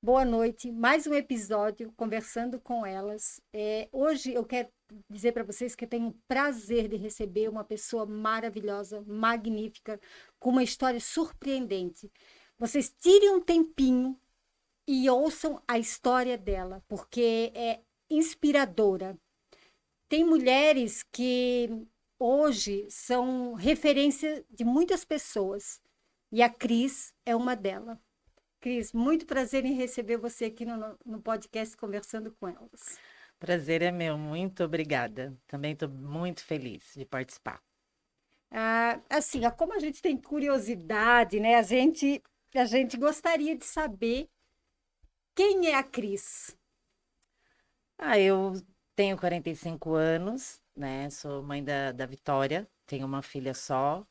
Boa noite, mais um episódio conversando com elas. Hoje eu quero dizer para vocês que eu tenho o prazer de receber uma pessoa maravilhosa, magnífica, com uma história surpreendente. Vocês tirem um tempinho e ouçam a história dela, porque é inspiradora. Tem mulheres que hoje são referência de muitas pessoas, e a Cris é uma delas. Cris, muito prazer em receber você aqui no podcast Conversando com Elas. Prazer é meu, muito obrigada. Também estou muito feliz de participar. Assim, como a gente tem curiosidade, né? A gente gostaria de saber quem é a Cris. Eu tenho 45 anos, né? Sou mãe da Vitória, tenho uma filha só,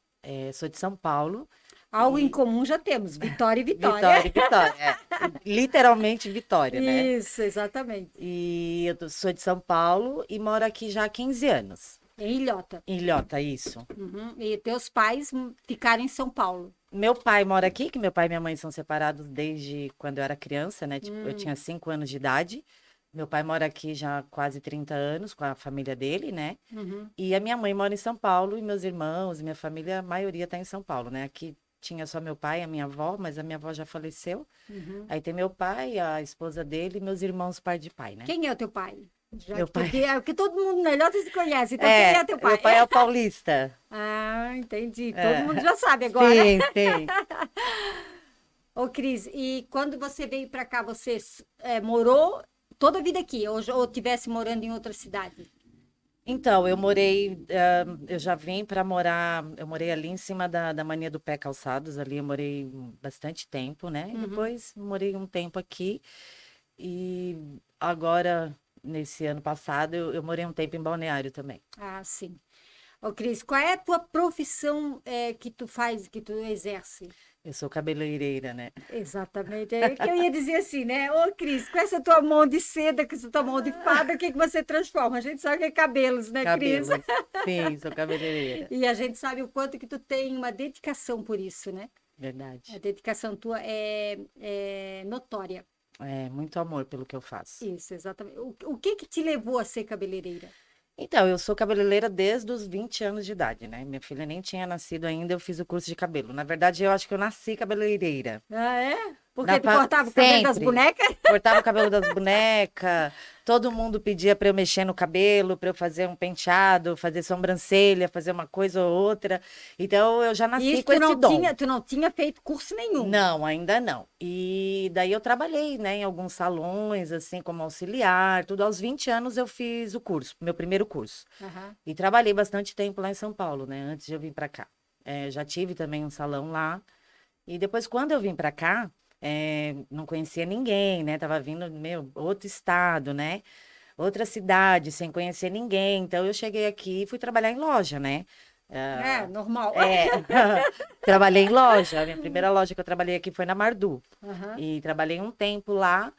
sou de São Paulo Algo em e comum já temos, Vitória e Vitória. Vitória, Vitória, literalmente Vitória, né? Isso, exatamente. E sou de São Paulo e moro aqui já há 15 anos. Em Ilhota. Em Ilhota, isso. Uhum. E teus pais ficaram em São Paulo. Meu pai mora aqui, que meu pai e minha mãe são separados desde quando eu era criança, né? Tipo, eu tinha Hum, 5 anos de idade. Meu pai mora aqui já há quase 30 anos com a família dele, né? uhum. E a minha mãe mora em São Paulo e meus irmãos, minha família, a maioria está em São Paulo, né? Aqui tinha só meu pai e a minha avó, mas a minha avó já faleceu. Uhum. Aí tem meu pai, a esposa dele e meus irmãos, par de pai, né? Quem é o teu pai? Já Meu que, pai. porque todo mundo na Ilhota se conhece, então quem é teu Meu pai? pai é o paulista. Ah, entendi. Todo mundo É. já sabe agora. Sim, sim. Ô, Cris, e quando você veio para cá, você morou toda a vida aqui, ou tivesse morando em outra cidade? Então, eu já vim para morar, eu morei ali em cima da Mania do Pé Calçados, ali eu morei bastante tempo, né? E Uhum. depois morei um tempo aqui e agora, nesse ano passado, eu morei um tempo em Balneário também. Ah, sim. Ô, Cris, qual é a tua profissão que tu faz, que tu exerce? Eu sou cabeleireira, né? Exatamente, é que eu ia dizer assim, né? Ô, Cris, com essa tua mão de seda, com essa tua mão de fada, o que que você transforma? A gente sabe que é cabelos, né, Cris? Cabelos. Sim, sou cabeleireira. E a gente sabe o quanto que tu tem uma dedicação por isso, né? A Verdade. dedicação tua é notória. É muito amor pelo que eu faço. Isso, exatamente. O que que te levou a ser cabeleireira? Então, eu sou cabeleireira desde os 20 anos de idade, né? Minha filha nem tinha nascido ainda, eu fiz o curso de cabelo. Na verdade, eu acho que eu nasci cabeleireira. Ah, é? Porque tu cortava o cabelo das Sempre. bonecas? Cortava o cabelo das bonecas, todo mundo pedia para eu mexer no cabelo, para eu fazer um penteado, fazer sobrancelha, fazer uma coisa ou outra. Então, eu já E nasci isso com esse dom. tu não tinha feito curso nenhum. Não, ainda não. E daí eu trabalhei, né, em alguns salões, assim, como auxiliar, tudo. Aos 20 anos eu fiz o curso, meu primeiro curso. Aham. E trabalhei bastante tempo lá em São Paulo, né, antes de eu vir para cá. Já tive também um salão lá. E depois, quando eu vim para cá, não conhecia ninguém, né? Tava vindo, meu, outro estado, né? Outra cidade, sem conhecer ninguém. Então, eu cheguei aqui e fui trabalhar em loja, né? É, Ah, normal. é, trabalhei em loja. A minha primeira loja que eu trabalhei aqui foi na Mardu. Aham. E trabalhei um tempo lá,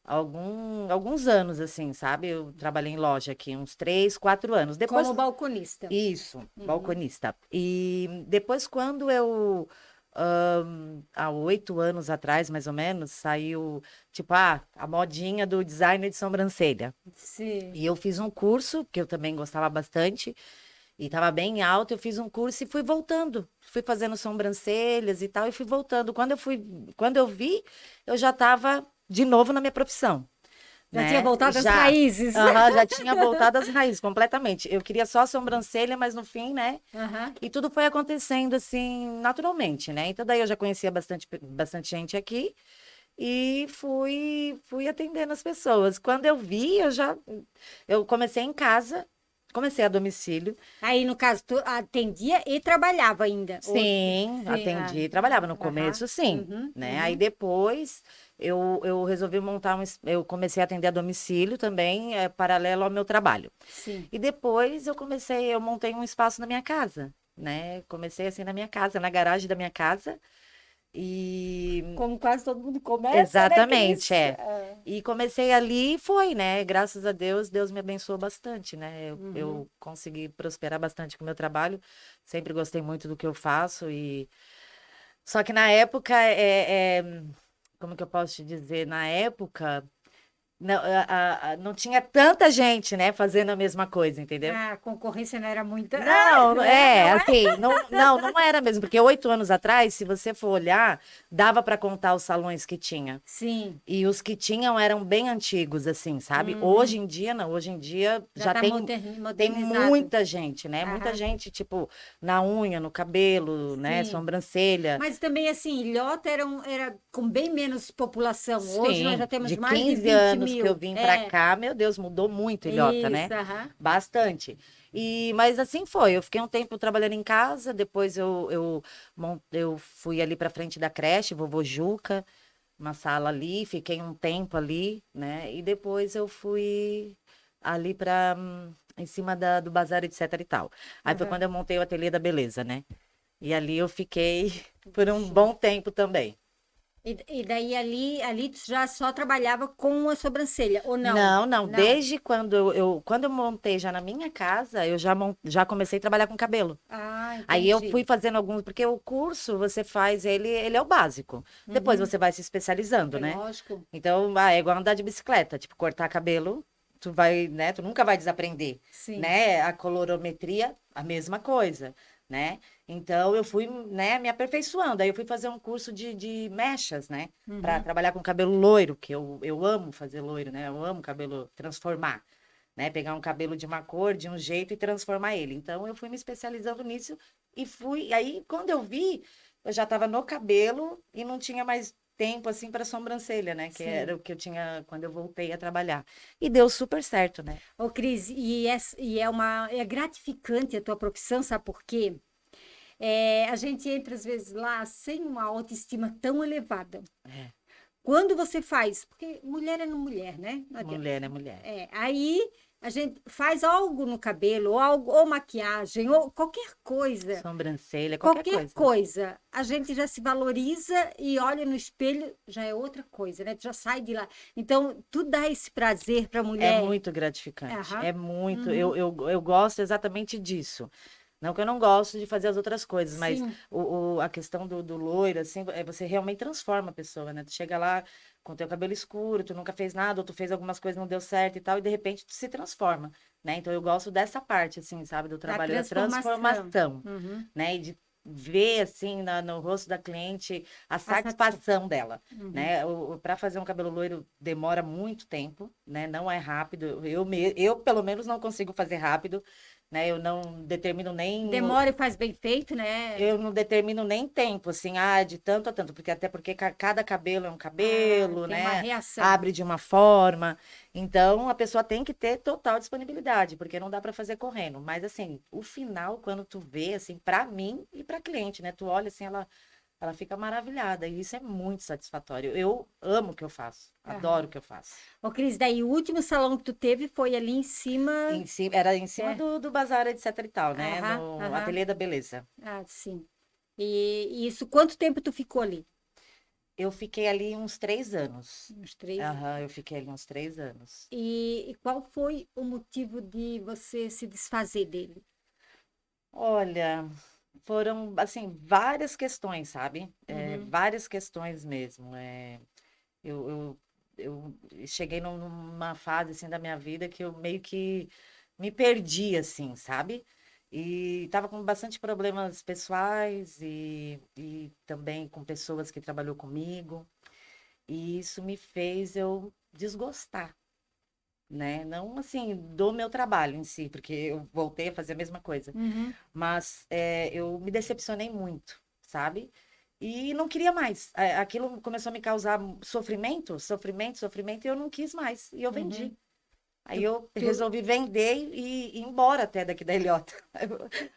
alguns anos, assim, sabe? Eu trabalhei em loja aqui, uns 3, 4 anos. Como Depois, balconista. isso, Uhum. balconista. E depois, quando há 8 anos atrás, mais ou menos, saiu, tipo, a modinha do designer de sobrancelha. Sim. E eu fiz um curso, que eu também gostava bastante, e estava bem alto, eu fiz um curso e fui voltando. Fui fazendo sobrancelhas e tal, e fui voltando. Quando eu vi, eu já estava de novo na minha profissão, Já tinha né? voltado às Já. raízes. Aham, já tinha voltado às raízes completamente. Eu queria só a sobrancelha, mas no fim, né? Aham. E tudo foi acontecendo assim, naturalmente, né? Então daí eu já conhecia bastante gente aqui e fui atendendo as pessoas. Quando eu vi, eu comecei em casa, comecei a domicílio. Aí, no caso, tu atendia e trabalhava ainda. Sim, Sim, atendi, trabalhava no aham. começo, sim, Uhum, né? Aí uhum. depois eu resolvi montar eu comecei a atender a domicílio também, paralelo ao meu trabalho. Sim. E depois eu montei um espaço na minha casa, né? Comecei assim na minha casa, na garagem da minha casa. E Como quase todo mundo começa, né, exatamente, Cris? é. E comecei ali e foi, né? Graças a Deus, Deus me abençoou bastante, né? Uhum. Eu consegui prosperar bastante com o meu trabalho. Sempre gostei muito do que eu faço e só que na época como que eu posso te dizer, na época, não, não tinha tanta gente, né, fazendo a mesma coisa, entendeu? A concorrência não era muita. Não, É, não é? assim, não era mesmo, porque 8 anos atrás, se você for olhar, dava para contar os salões que tinha. Sim. E os que tinham eram bem antigos, assim, sabe? Uhum. Hoje em dia, não. Hoje em dia Já já está tem modernizado. muita gente, né? Muita Aham. gente, tipo, na unha, no cabelo, né? Sim. Sobrancelha. Mas também, assim, Ilhota era com bem menos população. Hoje nós já Sim, temos de mais de 15 20 anos que eu mil. vim pra É, cá, meu Deus, mudou muito Ilhota, né? isso, aham. Bastante. Mas assim foi. Eu fiquei um tempo trabalhando em casa, depois eu fui ali pra frente da creche, Vovô Juca, uma sala ali, fiquei um tempo ali, né? E depois eu fui ali para em cima do bazar, etc e tal. Aí foi quando Aham. eu montei o Ateliê da Beleza, né? E ali eu fiquei por um Show. bom tempo também. E daí ali tu já só trabalhava com a sobrancelha, ou não? Não, não, Não. desde quando quando eu montei já na minha casa, eu já comecei a trabalhar com cabelo. Ah, Aí eu entendi. fui fazendo alguns, porque o curso você faz, ele é o básico. Depois Uhum. você vai se especializando, É né? lógico. Então, é igual andar de bicicleta, tipo, cortar cabelo, tu vai, né? Tu nunca vai desaprender, Sim. né? A colorometria, a mesma coisa, né? Então, eu fui, né, me aperfeiçoando. Aí eu fui fazer um curso de mechas, né? Para Uhum. trabalhar com cabelo loiro, que eu amo fazer loiro, né? Eu amo cabelo transformar, né? Pegar um cabelo de uma cor, de um jeito e transformar ele. Então, eu fui me especializando nisso e fui. E aí, quando eu vi, eu já estava no cabelo e não tinha mais tempo assim para sobrancelha, né? Que Sim. era o que eu tinha quando eu voltei a trabalhar. E deu super certo, né? Ô, Cris, é gratificante a tua profissão, sabe por quê? É, a gente entra às vezes lá sem uma autoestima tão elevada. É, Quando você faz, porque mulher é no mulher, né? Não adianta. mulher é mulher. É, aí a gente faz algo no cabelo, ou algo, ou maquiagem, ou Sobrancelha, qualquer qualquer coisa. coisa, a gente já se valoriza e olha no espelho, já é outra coisa, né? Tu já sai de lá. Então, tu dá esse prazer para a É mulher. muito gratificante. Aham. É muito. Uhum. Eu gosto exatamente disso. Não que eu não gosto de fazer as outras coisas, mas Sim. a questão do loiro, assim, você realmente transforma a pessoa, né? Tu chega lá com teu cabelo escuro, tu nunca fez nada, ou tu fez algumas coisas, não deu certo e tal, e de repente tu se transforma, né? Então eu gosto dessa parte, assim, sabe, do Da trabalho da transformação. transformação, Uhum. né? E de ver, assim, no rosto da cliente a A satisfação. satisfação dela, Uhum. né? Para fazer um cabelo loiro demora muito tempo, né? Não é rápido. Eu, pelo menos, não consigo fazer rápido, né? Eu não determino nem Demora e faz bem feito, né? eu não determino nem tempo, assim, de tanto a tanto, porque até porque cada cabelo é um Ah, cabelo, tem uma né? reação. Abre de uma forma. Então, a pessoa tem que ter total disponibilidade, porque não dá para fazer correndo. Mas, assim, o final, quando tu vê, assim, para mim e para cliente, né? Tu olha assim, ela fica maravilhada, e isso é muito satisfatório. Eu amo o que eu faço, Aham. adoro o que eu faço. Ô, Cris, daí o último salão que tu teve foi ali em cima. Era em cima É. do bazar, etc e tal, né? Aham, No aham. Ateliê da Beleza. Ah, sim. E isso, quanto tempo tu ficou ali? Eu fiquei ali uns 3 anos. Uns 3 anos. Aham, eu fiquei ali uns 3 anos. E qual foi o motivo de você se desfazer dele? Olha, foram, assim, várias questões, sabe? Uhum. Várias questões mesmo. Eu, eu cheguei numa fase, assim, da minha vida que eu meio que me perdi, assim, sabe? E tava com bastante problemas pessoais e também com pessoas que trabalhou comigo. E isso me fez eu desgostar, né? Não assim do meu trabalho em si, porque eu voltei a fazer a mesma coisa, Uhum. mas eu me decepcionei muito, sabe? E não queria mais. Aquilo começou a me causar sofrimento, sofrimento, sofrimento, e eu não quis mais. E eu vendi. Uhum. Aí Tu, eu tu, resolvi vender e ir embora até daqui da Ilhota.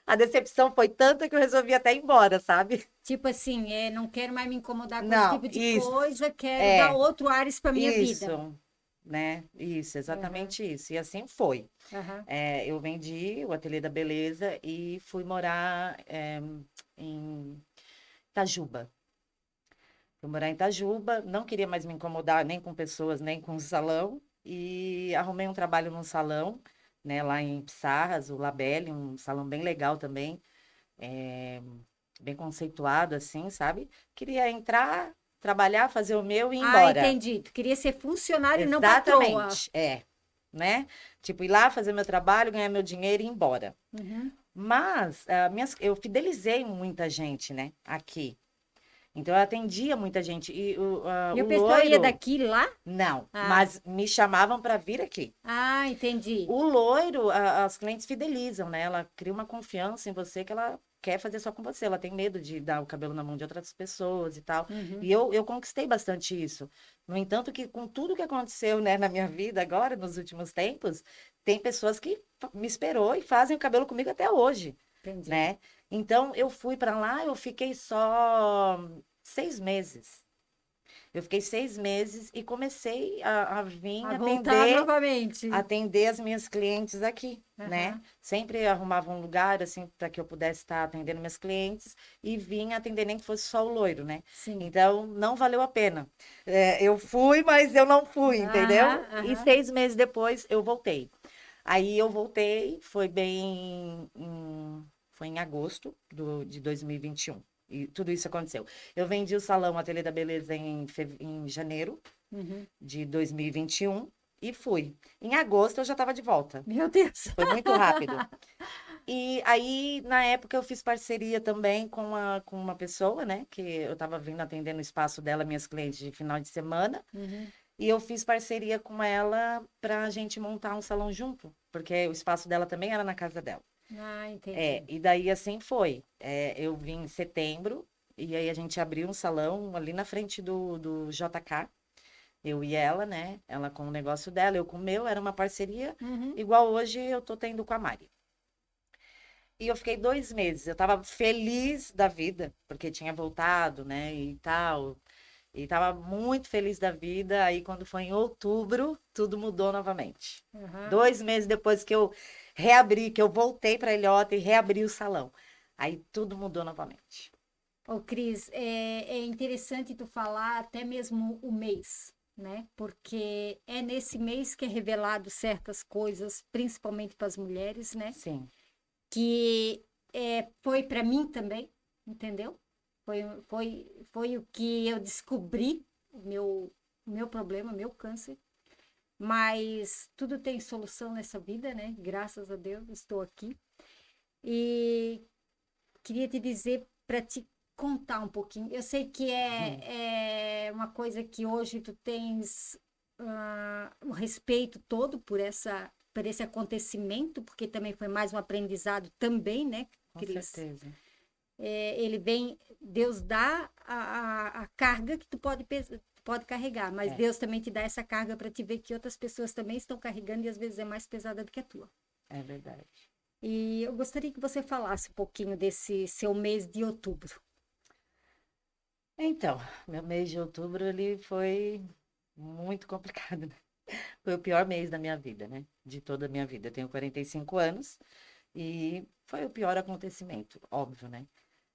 A decepção foi tanta que eu resolvi até ir embora, sabe? tipo assim, não quero mais me incomodar com esse Não, tipo de isso, coisa, quero dar é, outro ares para minha vida. isso, né? Isso, Aham, exatamente isso. E assim foi. aham. Eu vendi o Ateliê da Beleza e fui morar em Itajuba. Fui morar em Itajuba, não queria mais me incomodar nem com pessoas, nem com o salão, e arrumei um trabalho num salão, né, lá em Pissarras, o Labelle, um salão bem legal também, é, bem conceituado, assim, sabe? Queria entrar, trabalhar, fazer o meu e ir Ah, embora. entendi. Tu queria ser funcionário e não patroa. Exatamente, né? Tipo, ir lá fazer meu trabalho, ganhar meu dinheiro e ir embora. Uhum. Mas eu fidelizei muita gente, né, aqui. Então, eu atendia muita gente. E E o o pessoal ia loiro, daqui lá? não, Ah, mas me chamavam para vir aqui. entendi. O loiro, as clientes fidelizam, né? Ela cria uma confiança em você que ela quer fazer só com você. Ela tem medo de dar o cabelo na mão de outras pessoas e tal. Uhum. E eu conquistei bastante isso. No entanto, que com tudo que aconteceu, né, na minha vida agora, nos últimos tempos, tem pessoas que me esperou e fazem o cabelo comigo até hoje, Entendi. né? Então, eu fui para lá, eu fiquei só 6 meses. Eu fiquei 6 meses e comecei a vir A voltar novamente. atender as minhas clientes aqui, né? Aham. Sempre arrumava um lugar, assim, para que eu pudesse estar atendendo minhas clientes e vinha atender nem que fosse só o loiro, né? Sim. Então, não valeu a pena. Eu fui, mas eu não fui, Aham, entendeu? E aham. 6 meses depois, eu voltei. Aí eu voltei, foi em agosto de 2021. E tudo isso aconteceu. Eu vendi o salão Ateliê da Beleza em janeiro Uhum. de 2021 e fui. Em agosto eu já estava de volta. Meu Deus. Foi muito rápido. E aí, na época, eu fiz parceria também com uma pessoa, né? Que eu estava vindo atender no espaço dela, minhas clientes de final de semana. Uhum. E eu fiz parceria com ela para a gente montar um salão junto, porque o espaço dela também era na casa dela. Entendi. E daí assim foi. Eu vim em setembro, e aí a gente abriu um salão ali na frente do JK. Eu e ela, né? Ela com o negócio dela, eu com o meu, era uma parceria, Uhum. igual hoje eu tô tendo com a Mari. E eu fiquei 2 meses, eu tava feliz da vida, porque tinha voltado, né, e tal. E tava muito feliz da vida. Aí, quando foi em outubro, tudo mudou novamente. Aham. 2 meses depois que eu reabri, que eu voltei para Ilhota e reabri o salão. Aí, tudo mudou novamente. Ô, Cris, é interessante tu falar até mesmo o mês, né? Porque é nesse mês que é revelado certas coisas, principalmente para as mulheres, né? Sim, Que foi para mim também, entendeu? Foi o que eu descobri, o meu problema, meu câncer. Mas tudo tem solução nessa vida, né? Graças a Deus, estou aqui. E queria te dizer para te contar um pouquinho. Eu sei que é uma coisa que hoje tu tens o respeito todo por esse acontecimento, porque também foi mais um aprendizado também, né, com Cris? certeza. Ele vem, Deus dá a carga que tu pode carregar, mas É, Deus também te dá essa carga para te ver que outras pessoas também estão carregando e às vezes é mais pesada do que a tua. é verdade. E eu gostaria que você falasse um pouquinho desse seu mês de outubro. Então, meu mês de outubro, ele foi muito complicado, né? Foi o pior mês da minha vida, né? De toda a minha vida. Eu tenho 45 anos e foi o pior acontecimento, óbvio, né?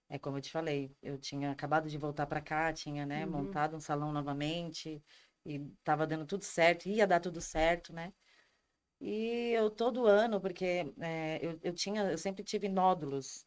É como eu te falei, eu tinha acabado de voltar para cá, tinha, né, Uhum. montado um salão novamente e estava dando tudo certo, ia dar tudo certo, né? E eu todo ano, porque eu sempre tive nódulos,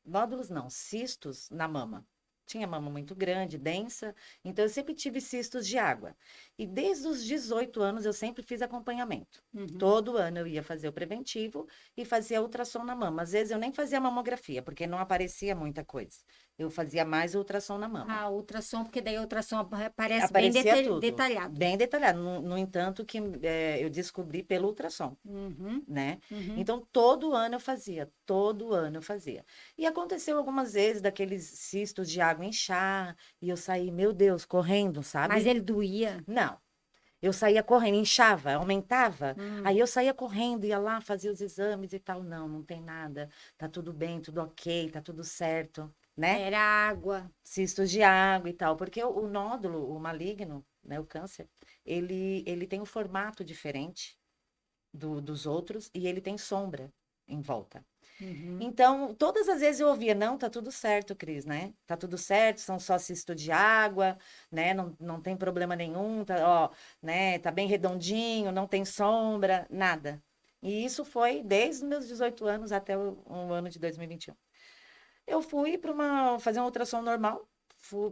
nódulos não, cistos na mama. Tinha mama muito grande, densa, então eu sempre tive cistos de água. E desde os 18 anos eu sempre fiz acompanhamento. Uhum. Todo ano eu ia fazer o preventivo e fazia ultrassom na mama. Às vezes eu nem fazia mamografia, porque não aparecia muita coisa. Eu fazia mais ultrassom na mama. Ultrassom, porque daí a ultrassom aparece bem Aparecia tudo, detalhado. bem detalhado. No entanto, que eu descobri pelo ultrassom, Uhum. né? Uhum. Então, todo ano eu fazia, todo ano eu fazia. E aconteceu algumas vezes daqueles cistos de água inchar, e eu saí, meu Deus, correndo, Mas sabe? ele doía. Não, eu saía correndo, inchava, aumentava, Hum. aí eu saía correndo, ia lá, fazia os exames e tal. Não, não tem nada, tá tudo bem, tudo ok, tá tudo certo, né? Era água. Cistos de água e tal, porque o nódulo, o maligno, né, o câncer, ele tem um formato diferente dos outros e ele tem sombra em volta. Uhum. Então, todas as vezes eu ouvia, não, tá tudo certo, Cris, né? Tá tudo certo, são só cisto de água, né? Não, não tem problema nenhum, tá, ó, né? Tá bem redondinho, não tem sombra, nada. E isso foi desde os meus 18 anos até o ano de 2021. Eu fui para fazer uma ultrassom normal,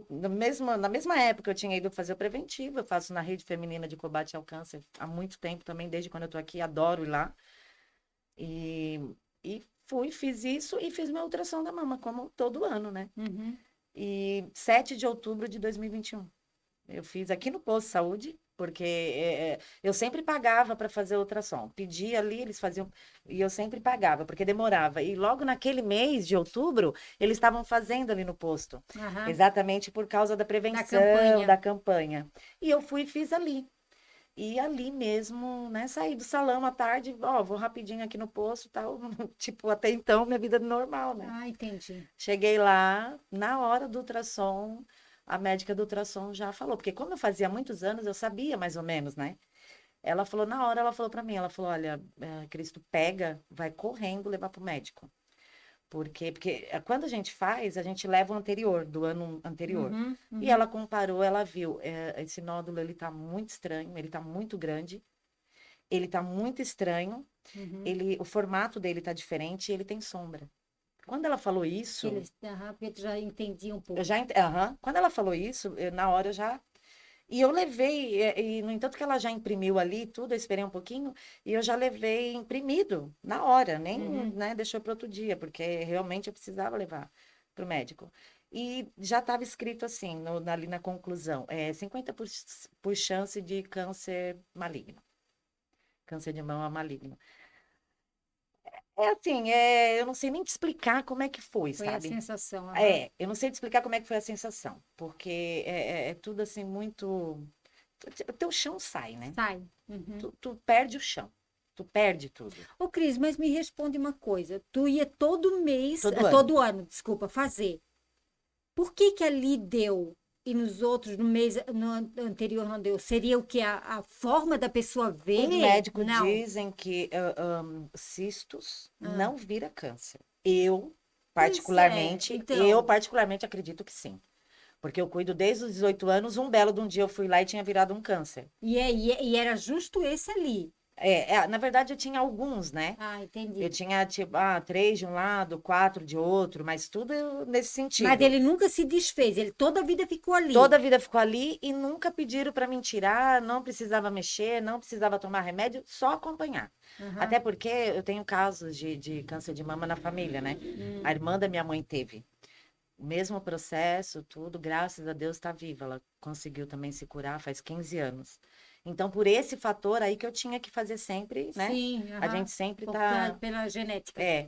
na mesma época eu tinha ido fazer o preventivo, eu faço na Rede Feminina de Combate ao Câncer há muito tempo também, desde quando eu tô aqui, adoro ir lá. E, e fiz isso e fiz minha ultrassom da mama, como todo ano, né? Uhum. E 7 de outubro de 2021. Eu fiz aqui no posto de saúde, porque eu sempre pagava para fazer ultrassom. Pedia ali, eles faziam, e eu sempre pagava, porque demorava. E logo naquele mês de outubro, eles estavam fazendo ali no posto, Aham. exatamente por causa da Da prevenção, campanha. da campanha. E eu fui e fiz ali. E ali mesmo, né, saí do salão à tarde, ó, vou rapidinho aqui no posto, tal, tipo, até então minha vida normal, né? Ah, entendi. Cheguei lá, na hora do ultrassom, a médica do ultrassom já falou, porque como eu fazia muitos anos, eu sabia mais ou menos, né? Ela falou, na hora, ela falou para mim, ela falou, olha, Cristo, pega, vai correndo levar pro médico. Porque quando a gente faz, a gente leva o anterior, do ano anterior. Uhum, E uhum, ela comparou, ela viu, esse nódulo, ele tá muito estranho, ele tá muito grande, ele tá muito estranho, uhum. o formato dele tá diferente e ele tem sombra. Quando ela falou isso, Aham, porque tu já entendi um eu pouco. já, aham. Quando ela falou isso, na hora eu já. E eu levei, no entanto que ela já imprimiu ali tudo, eu esperei um pouquinho, e eu já levei imprimido na hora, nem, Uhum. né, deixou para outro dia, porque realmente eu precisava levar para o médico. E já estava escrito assim, ali na conclusão, 50% por chance de câncer maligno, câncer de mama maligno. É assim, eu não sei nem te explicar como é que foi, Foi a sabe? sensação. Aham. Eu não sei te explicar como é que foi a sensação, porque é tudo assim muito. O teu chão sai, né? Sai. Uhum. Tu perde o chão, tu perde tudo, Ô, Cris, mas me responde uma coisa. Tu ia todo mês, todo ano. todo ano, desculpa, fazer. Por que que ali deu e nos outros, no mês anterior não deu? Seria o que? A forma da pessoa Os ver? médicos Não. dizem que cistos Ah, não vira câncer. pois é. Eu Então, particularmente acredito que sim. Porque eu cuido desde os 18 anos, um belo de um dia eu fui lá e tinha virado um câncer. e era justo esse ali. Na verdade eu tinha alguns, né? Ah, Eu entendi. tinha, tipo, 3 de um lado, 4 de outro, mas tudo nesse Mas sentido. ele nunca se desfez, ele toda a vida ficou Toda ali. a vida ficou ali e nunca pediram para me tirar, não precisava mexer, não precisava tomar remédio, só acompanhar. Aham. Até porque eu tenho casos de câncer de mama na família, né? A irmã da minha mãe teve o mesmo processo, tudo, graças a Deus está viva. Ela conseguiu também se curar faz 15 anos. Então, por esse fator aí que eu tinha que fazer sempre, né? Sim, A aham. gente sempre Pela, tá. pela genética. É.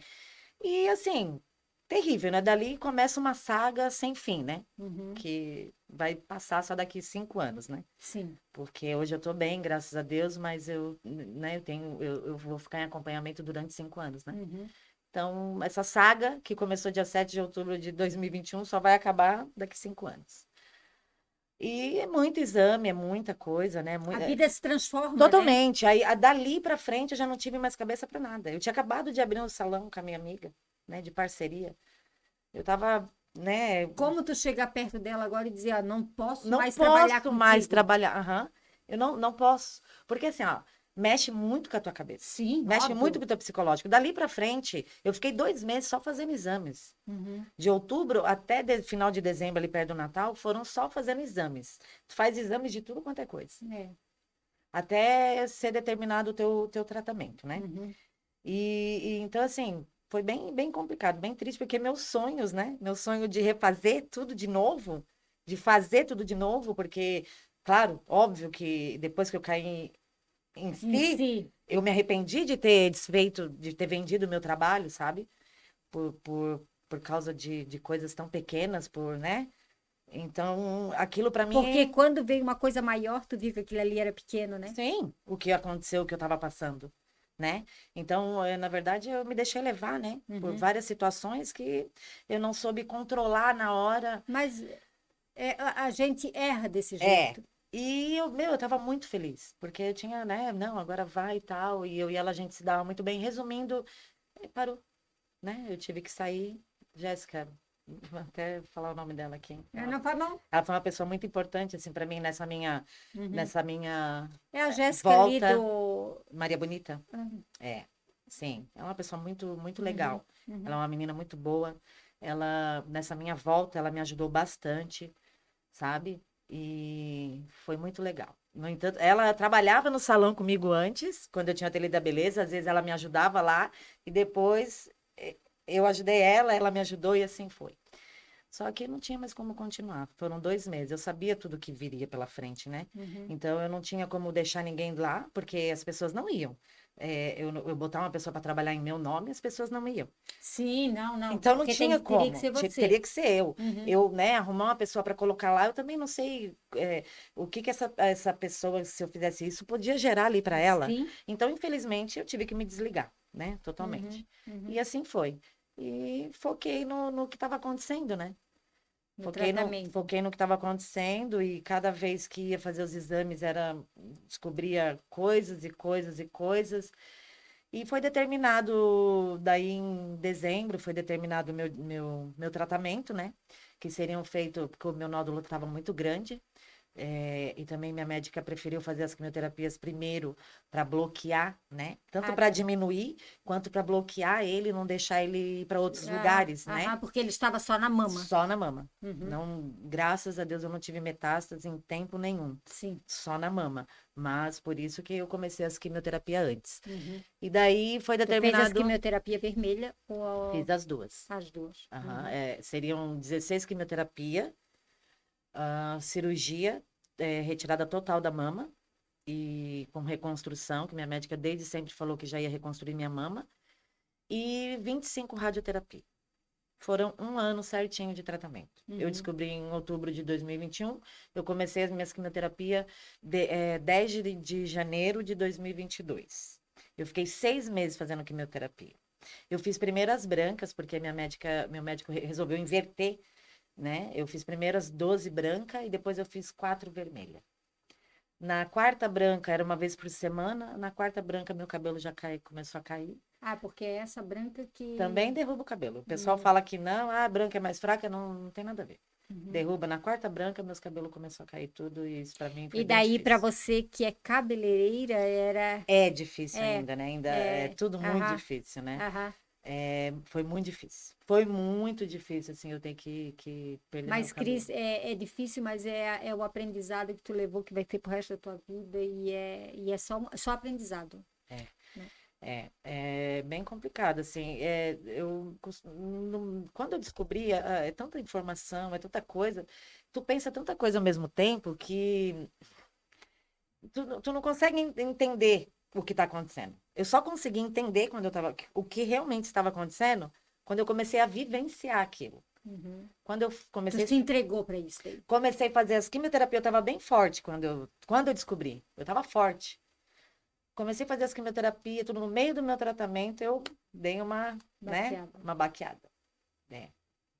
E assim, terrível, né? Dali começa uma saga sem fim, né? Uhum. Que vai passar só daqui 5 anos, né? Sim. Porque hoje eu tô bem, graças a Deus, mas né, eu vou ficar em acompanhamento durante 5 anos, né? Uhum. Então, essa saga, que começou dia 7 de outubro de 2021, só vai acabar daqui 5 anos. E é muito exame, é muita coisa, né? A vida se transforma, né? Totalmente. Aí, dali para frente, eu já não tive mais cabeça para nada. Eu tinha acabado de abrir um salão com a minha amiga, né, de parceria. Eu tava, né, Como tu chegar perto dela agora e dizer, ah, não posso não mais trabalhar posso mais contigo? trabalhar. Aham. Eu não posso. Porque assim, ó, mexe muito com a tua cabeça. Sim, Mexe muito óbvio. com o teu psicológico. Dali pra frente, eu fiquei 2 meses só fazendo exames. Uhum. De outubro até final de dezembro, ali perto do Natal, foram só fazendo exames. Tu faz exames de tudo quanto é coisa. É. Até ser determinado o teu tratamento, né? Uhum. Então, assim, foi bem complicado, bem triste, porque meus sonhos, né? Meu sonho de refazer tudo de novo, de fazer tudo de novo, porque, claro, óbvio que depois que eu caí em Em si, si. eu me arrependi de ter desfeito, de ter vendido o meu trabalho, sabe? Por causa de coisas tão pequenas, né? Então, aquilo para mim Porque quando veio uma coisa maior, tu viu que aquilo ali era pequeno, né? sim, o que aconteceu, o que eu estava passando, né? Então, na verdade, eu me deixei levar, né? Por Uhum. várias situações que eu não soube controlar na hora. Mas a gente erra desse É. jeito. E eu tava muito feliz, porque eu tinha, né? Não, agora vai e tal. E eu e ela, a gente se dava muito bem. Resumindo, parou, né? Eu tive que sair. Jéssica, vou até falar o nome dela aqui. Não faz mal. Ela foi uma pessoa muito importante, assim, para mim, Uhum. nessa minha É a Jéssica ali volta. do. Maria Bonita. Uhum. É, sim, é uma pessoa muito Uhum. legal. Ela é Uhum. uma menina muito boa. Ela, nessa minha volta, ela me ajudou bastante. sabe? E foi muito legal. No entanto, ela trabalhava no salão comigo antes, quando eu tinha o ateliê da beleza, às vezes ela me ajudava lá, e depois eu ajudei ela, ela me ajudou e assim foi. Só que não tinha mais como continuar. Foram 2 meses. Eu sabia tudo que viria pela frente, né? Uhum. Então eu não tinha como deixar ninguém lá, porque as pessoas não iam. Eu botar uma pessoa para trabalhar em meu nome, as pessoas não iam. Sim, não, não. Então não Porque tinha teria que como, ser você. teria que ser eu. Uhum. Eu, né, arrumar uma pessoa para colocar lá, eu também não sei o que que essa pessoa, se eu fizesse isso, podia gerar ali para ela. Sim. Então, infelizmente, eu tive que me desligar, né, Uhum. totalmente. E Uhum. assim foi. E foquei no que estava acontecendo, né? No tratamento. Foquei no que estava acontecendo e cada vez que ia fazer os exames descobria coisas e coisas e coisas. E foi determinado, daí em dezembro, foi determinado o meu tratamento, né? Que seriam feito, porque o meu nódulo estava muito grande. E também minha médica preferiu fazer as quimioterapias primeiro para bloquear, né? Tanto Ah, para tá. diminuir, quanto para bloquear ele, não deixar ele ir para outros Ah, lugares, né? aham, porque ele estava só na mama. Só na mama. Uhum. Não, graças a Deus eu não tive metástase em tempo nenhum. Sim. Só na mama. Mas por isso que eu comecei as quimioterapia antes. Uhum. E daí foi Tu fez as determinado, quimioterapia vermelha ou fiz as duas. as duas? Aham, Uhum. seriam 16 quimioterapia, cirurgia, retirada total da mama e com reconstrução, que minha médica desde sempre falou que já ia reconstruir minha mama, e 25 radioterapia. Foram 1 ano certinho de tratamento. Eu Uhum. descobri em outubro de 2021. Eu comecei as minhas quimioterapias 10 de janeiro de 2022. Eu fiquei 6 meses fazendo quimioterapia. Eu fiz primeiro as brancas, porque meu médico resolveu inverter, né? Eu fiz primeiro as 12 brancas e depois eu fiz 4 vermelhas. Na quarta branca era uma vez por semana. Na quarta branca meu cabelo já começou a cair. Ah, porque é essa branca Também que. derruba o cabelo. O pessoal Hum. fala que não, a branca é mais fraca, não, não tem nada a ver. Uhum. Derruba na quarta branca, meus cabelos começou a cair tudo e isso pra mim foi E bem daí, para difícil. você que é cabeleireira, era. É difícil É, ainda, né? Ainda é é. tudo muito Aham, difícil, né? aham. Foi muito difícil. Foi muito difícil, assim, eu ter que perder meu Mas, cabelo. Cris, é difícil, mas é o aprendizado que tu levou que vai ter pro resto da tua vida e é só aprendizado, É, né? é bem complicado, assim. Quando eu descobri, é tanta informação, é tanta coisa, tu pensa tanta coisa ao mesmo tempo que tu não consegue entender o que está acontecendo. Eu só consegui entender o que realmente estava acontecendo quando eu comecei a vivenciar aquilo. Uhum. Quando eu Tu comecei, se entregou para isso daí. comecei a fazer as quimioterapias, eu estava bem forte quando eu descobri. Eu estava forte. Comecei a fazer as quimioterapias, tudo no meio do meu tratamento, eu dei né, Baqueada. uma baqueada. É,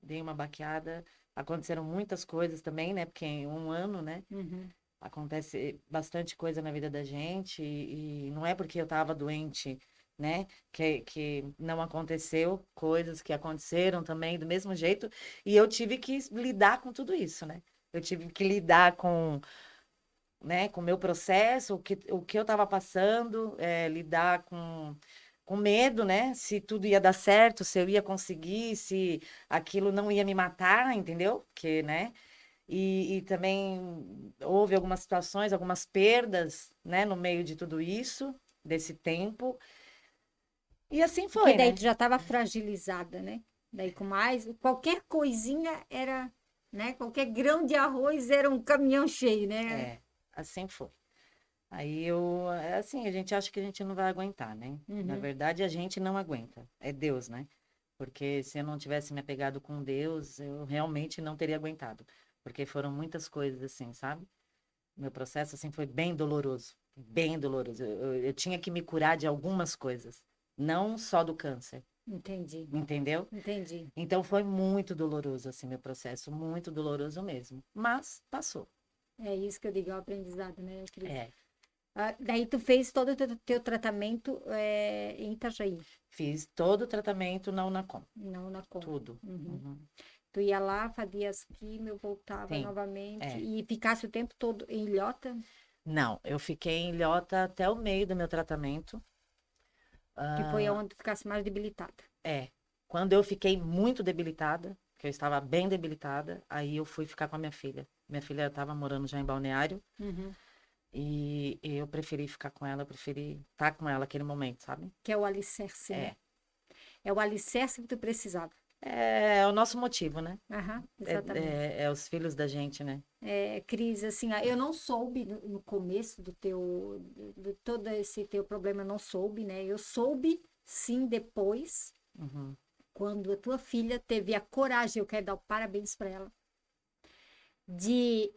dei uma baqueada. Aconteceram muitas coisas também, né? Porque em 1 ano, né? Uhum. Acontece bastante coisa na vida da gente e não é porque eu estava doente, né, que não aconteceu coisas que aconteceram também do mesmo jeito e eu tive que lidar com tudo isso, né? Eu tive que lidar né, com o meu processo, o que eu estava passando, lidar com medo, né? Se tudo ia dar certo, se eu ia conseguir, se aquilo não ia me matar, entendeu? Porque, né? E também houve algumas situações, algumas perdas, né, no meio de tudo isso, desse tempo. E assim Porque foi, daí né? tu já estava fragilizada, né? Daí com mais, qualquer coisinha era, né? Qualquer grão de arroz era um caminhão cheio, né? Assim foi. Aí assim, a gente acha que a gente não vai aguentar, né? Na Uhum. verdade, a gente não aguenta. É Deus, né? Porque se eu não tivesse me apegado com Deus, eu realmente não teria aguentado. Porque foram muitas coisas assim, sabe? Meu processo, assim, foi bem doloroso. Bem doloroso. Eu tinha que me curar de algumas coisas. Não só do câncer, Entendi, entendeu? entendi. Então foi muito doloroso, assim, meu processo. Muito doloroso mesmo. Mas passou. É isso que eu digo, é o aprendizado, né, Cris? É. Ah, daí tu fez todo o teu tratamento em Itajaí, Fiz todo o tratamento na Unacom. não na Com. Tudo. Uhum. Uhum. Tu ia lá, fazia as químio, voltava Sim. novamente É. e ficasse o tempo todo em Ilhota, Não, eu fiquei em Ilhota até o meio do meu tratamento. que foi Ah, onde tu ficasse mais debilitada. é. Quando eu fiquei muito debilitada, que eu estava bem debilitada, aí eu fui ficar com a minha filha. Minha filha estava morando já em Balneário. Uhum. E eu preferi ficar com ela, eu preferi estar com ela naquele momento, sabe? Que é o alicerce, né? É. É o alicerce que tu precisava. É o nosso motivo, né? Aham, exatamente. É os filhos da gente, né? Cris, assim, eu não soube no começo de todo esse teu problema, eu não soube, né? Eu soube, sim, depois, Uhum. quando a tua filha teve a coragem, eu quero dar parabéns para ela, de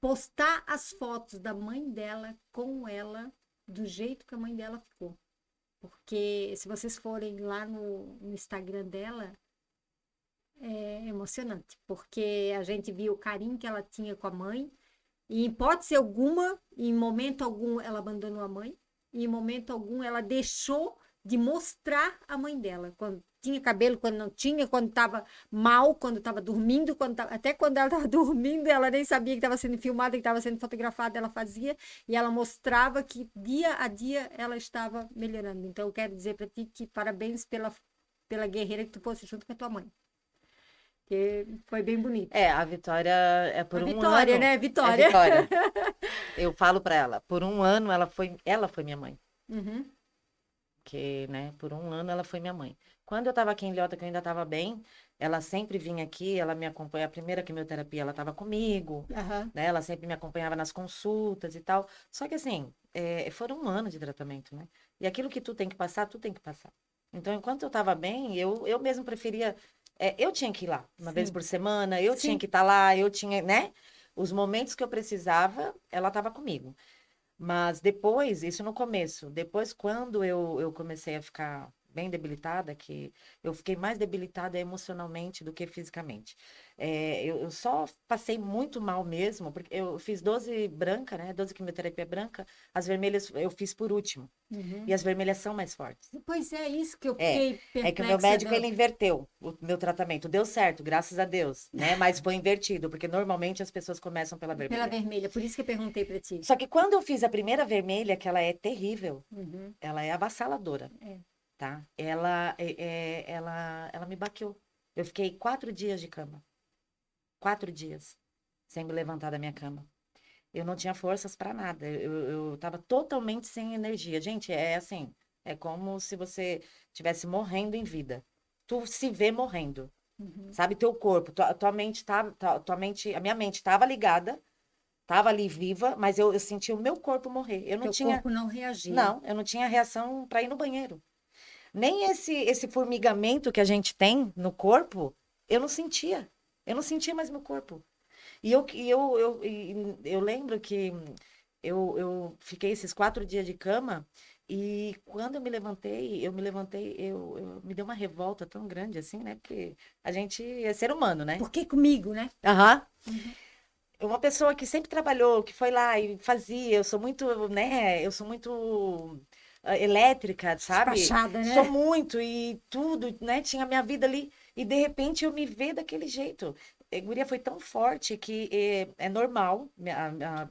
postar as fotos da mãe dela com ela, do jeito que a mãe dela ficou. Porque se vocês forem lá no Instagram dela, é emocionante, porque a gente viu o carinho que ela tinha com a mãe, e em hipótese alguma, em momento algum, ela abandonou a mãe, e em momento algum ela deixou de mostrar a mãe dela, quando tinha cabelo, quando não tinha, quando estava mal, quando estava dormindo, até quando ela estava dormindo, ela nem sabia que estava sendo filmada, que estava sendo fotografada, ela fazia, e ela mostrava que dia a dia ela estava melhorando. Então, eu quero dizer para ti que parabéns pela guerreira que tu fosse junto com a tua mãe, que foi bem bonito. A Vitória é A por um Vitória, ano. né? É Vitória. Vitória. Eu falo pra ela, por um ano ela foi minha mãe. Uhum. Que, né, por um ano ela foi minha mãe. Quando eu tava aqui em Ilhéus, que eu ainda tava bem, ela sempre vinha aqui, ela me acompanha. A primeira quimioterapia, ela tava comigo, Aham. né? Ela sempre me acompanhava nas consultas e tal. Só que assim, foram um ano de tratamento, né? E aquilo que tu tem que passar, tu tem que passar. Então, enquanto eu tava bem, eu mesmo preferia. Eu tinha que ir lá uma vez Sim. por semana, eu tinha Sim. que estar lá, eu tinha, né? Os momentos que eu precisava, ela tava comigo. Mas depois, isso no começo, depois quando eu comecei a ficar bem debilitada, que eu fiquei mais debilitada emocionalmente do que fisicamente. Eu só passei muito mal mesmo, porque eu fiz 12 branca, né? 12 quimioterapia branca, as vermelhas eu fiz por último. Uhum. E as vermelhas são mais fortes. Pois é isso que eu É, fiquei é que o meu perplexa. médico ele inverteu o meu tratamento. Deu certo, graças a Deus, né? Mas foi invertido, porque normalmente as pessoas começam pela Pela vermelha. vermelha, por isso que eu perguntei para ti. Só que quando eu fiz a primeira vermelha, que ela é terrível, Uhum. ela é avassaladora, É. tá? Ela me baqueou. Eu fiquei 4 dias de cama. 4 dias sem me levantar da minha cama. Eu não tinha forças para nada. Eu tava totalmente sem energia. Gente, é assim, é como se você estivesse morrendo em vida. Tu se vê morrendo, Uhum. sabe? Teu corpo, tua mente tua mente, a minha mente estava ligada, estava ali viva, mas eu senti o meu corpo morrer. Eu não Teu tinha, corpo não reagia. não, eu não tinha reação para ir no banheiro. Nem esse formigamento que a gente tem no corpo, eu não sentia. Eu não sentia mais meu corpo. E eu lembro que eu fiquei esses 4 dias de cama e quando eu me deu uma revolta tão grande assim, né? Porque a gente é ser humano, né? Por que comigo, né? Aham. Uhum. Uma pessoa que sempre trabalhou, que foi lá e fazia, eu sou muito, né? Eu sou muito elétrica, sabe? Despachada, Sou né? muito e tudo, né? Tinha a minha vida ali e de repente eu me ver daquele jeito. A guria foi tão forte que é normal,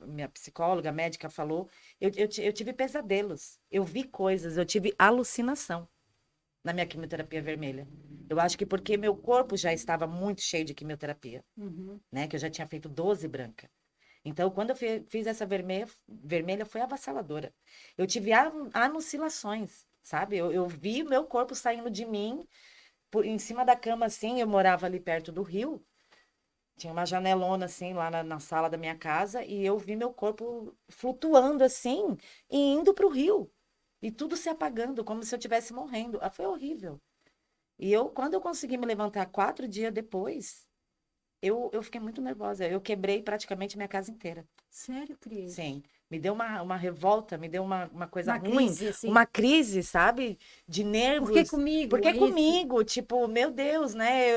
minha psicóloga, médica falou, eu tive pesadelos, eu vi coisas, eu tive alucinação na minha quimioterapia vermelha. Eu acho que porque meu corpo já estava muito cheio de quimioterapia, Uhum. né? Que eu já tinha feito 12 branca. Então, quando eu fiz essa vermelha foi avassaladora. Eu tive alucinações, sabe? Eu vi meu corpo saindo de mim, em cima da cama, assim. Eu morava ali perto do rio. Tinha uma janelona, assim, lá na sala da minha casa. E eu vi meu corpo flutuando, assim, e indo para o rio. E tudo se apagando, como se eu estivesse morrendo. Foi horrível. E quando eu consegui me levantar 4 dias depois, eu fiquei muito nervosa. Eu quebrei praticamente minha casa inteira. Sério, Cris? Sim. Me deu uma revolta, me deu uma coisa Uma ruim, crise, assim. uma crise, sabe? De Por que nervos. comigo? Porque É isso? comigo, tipo, meu Deus, né?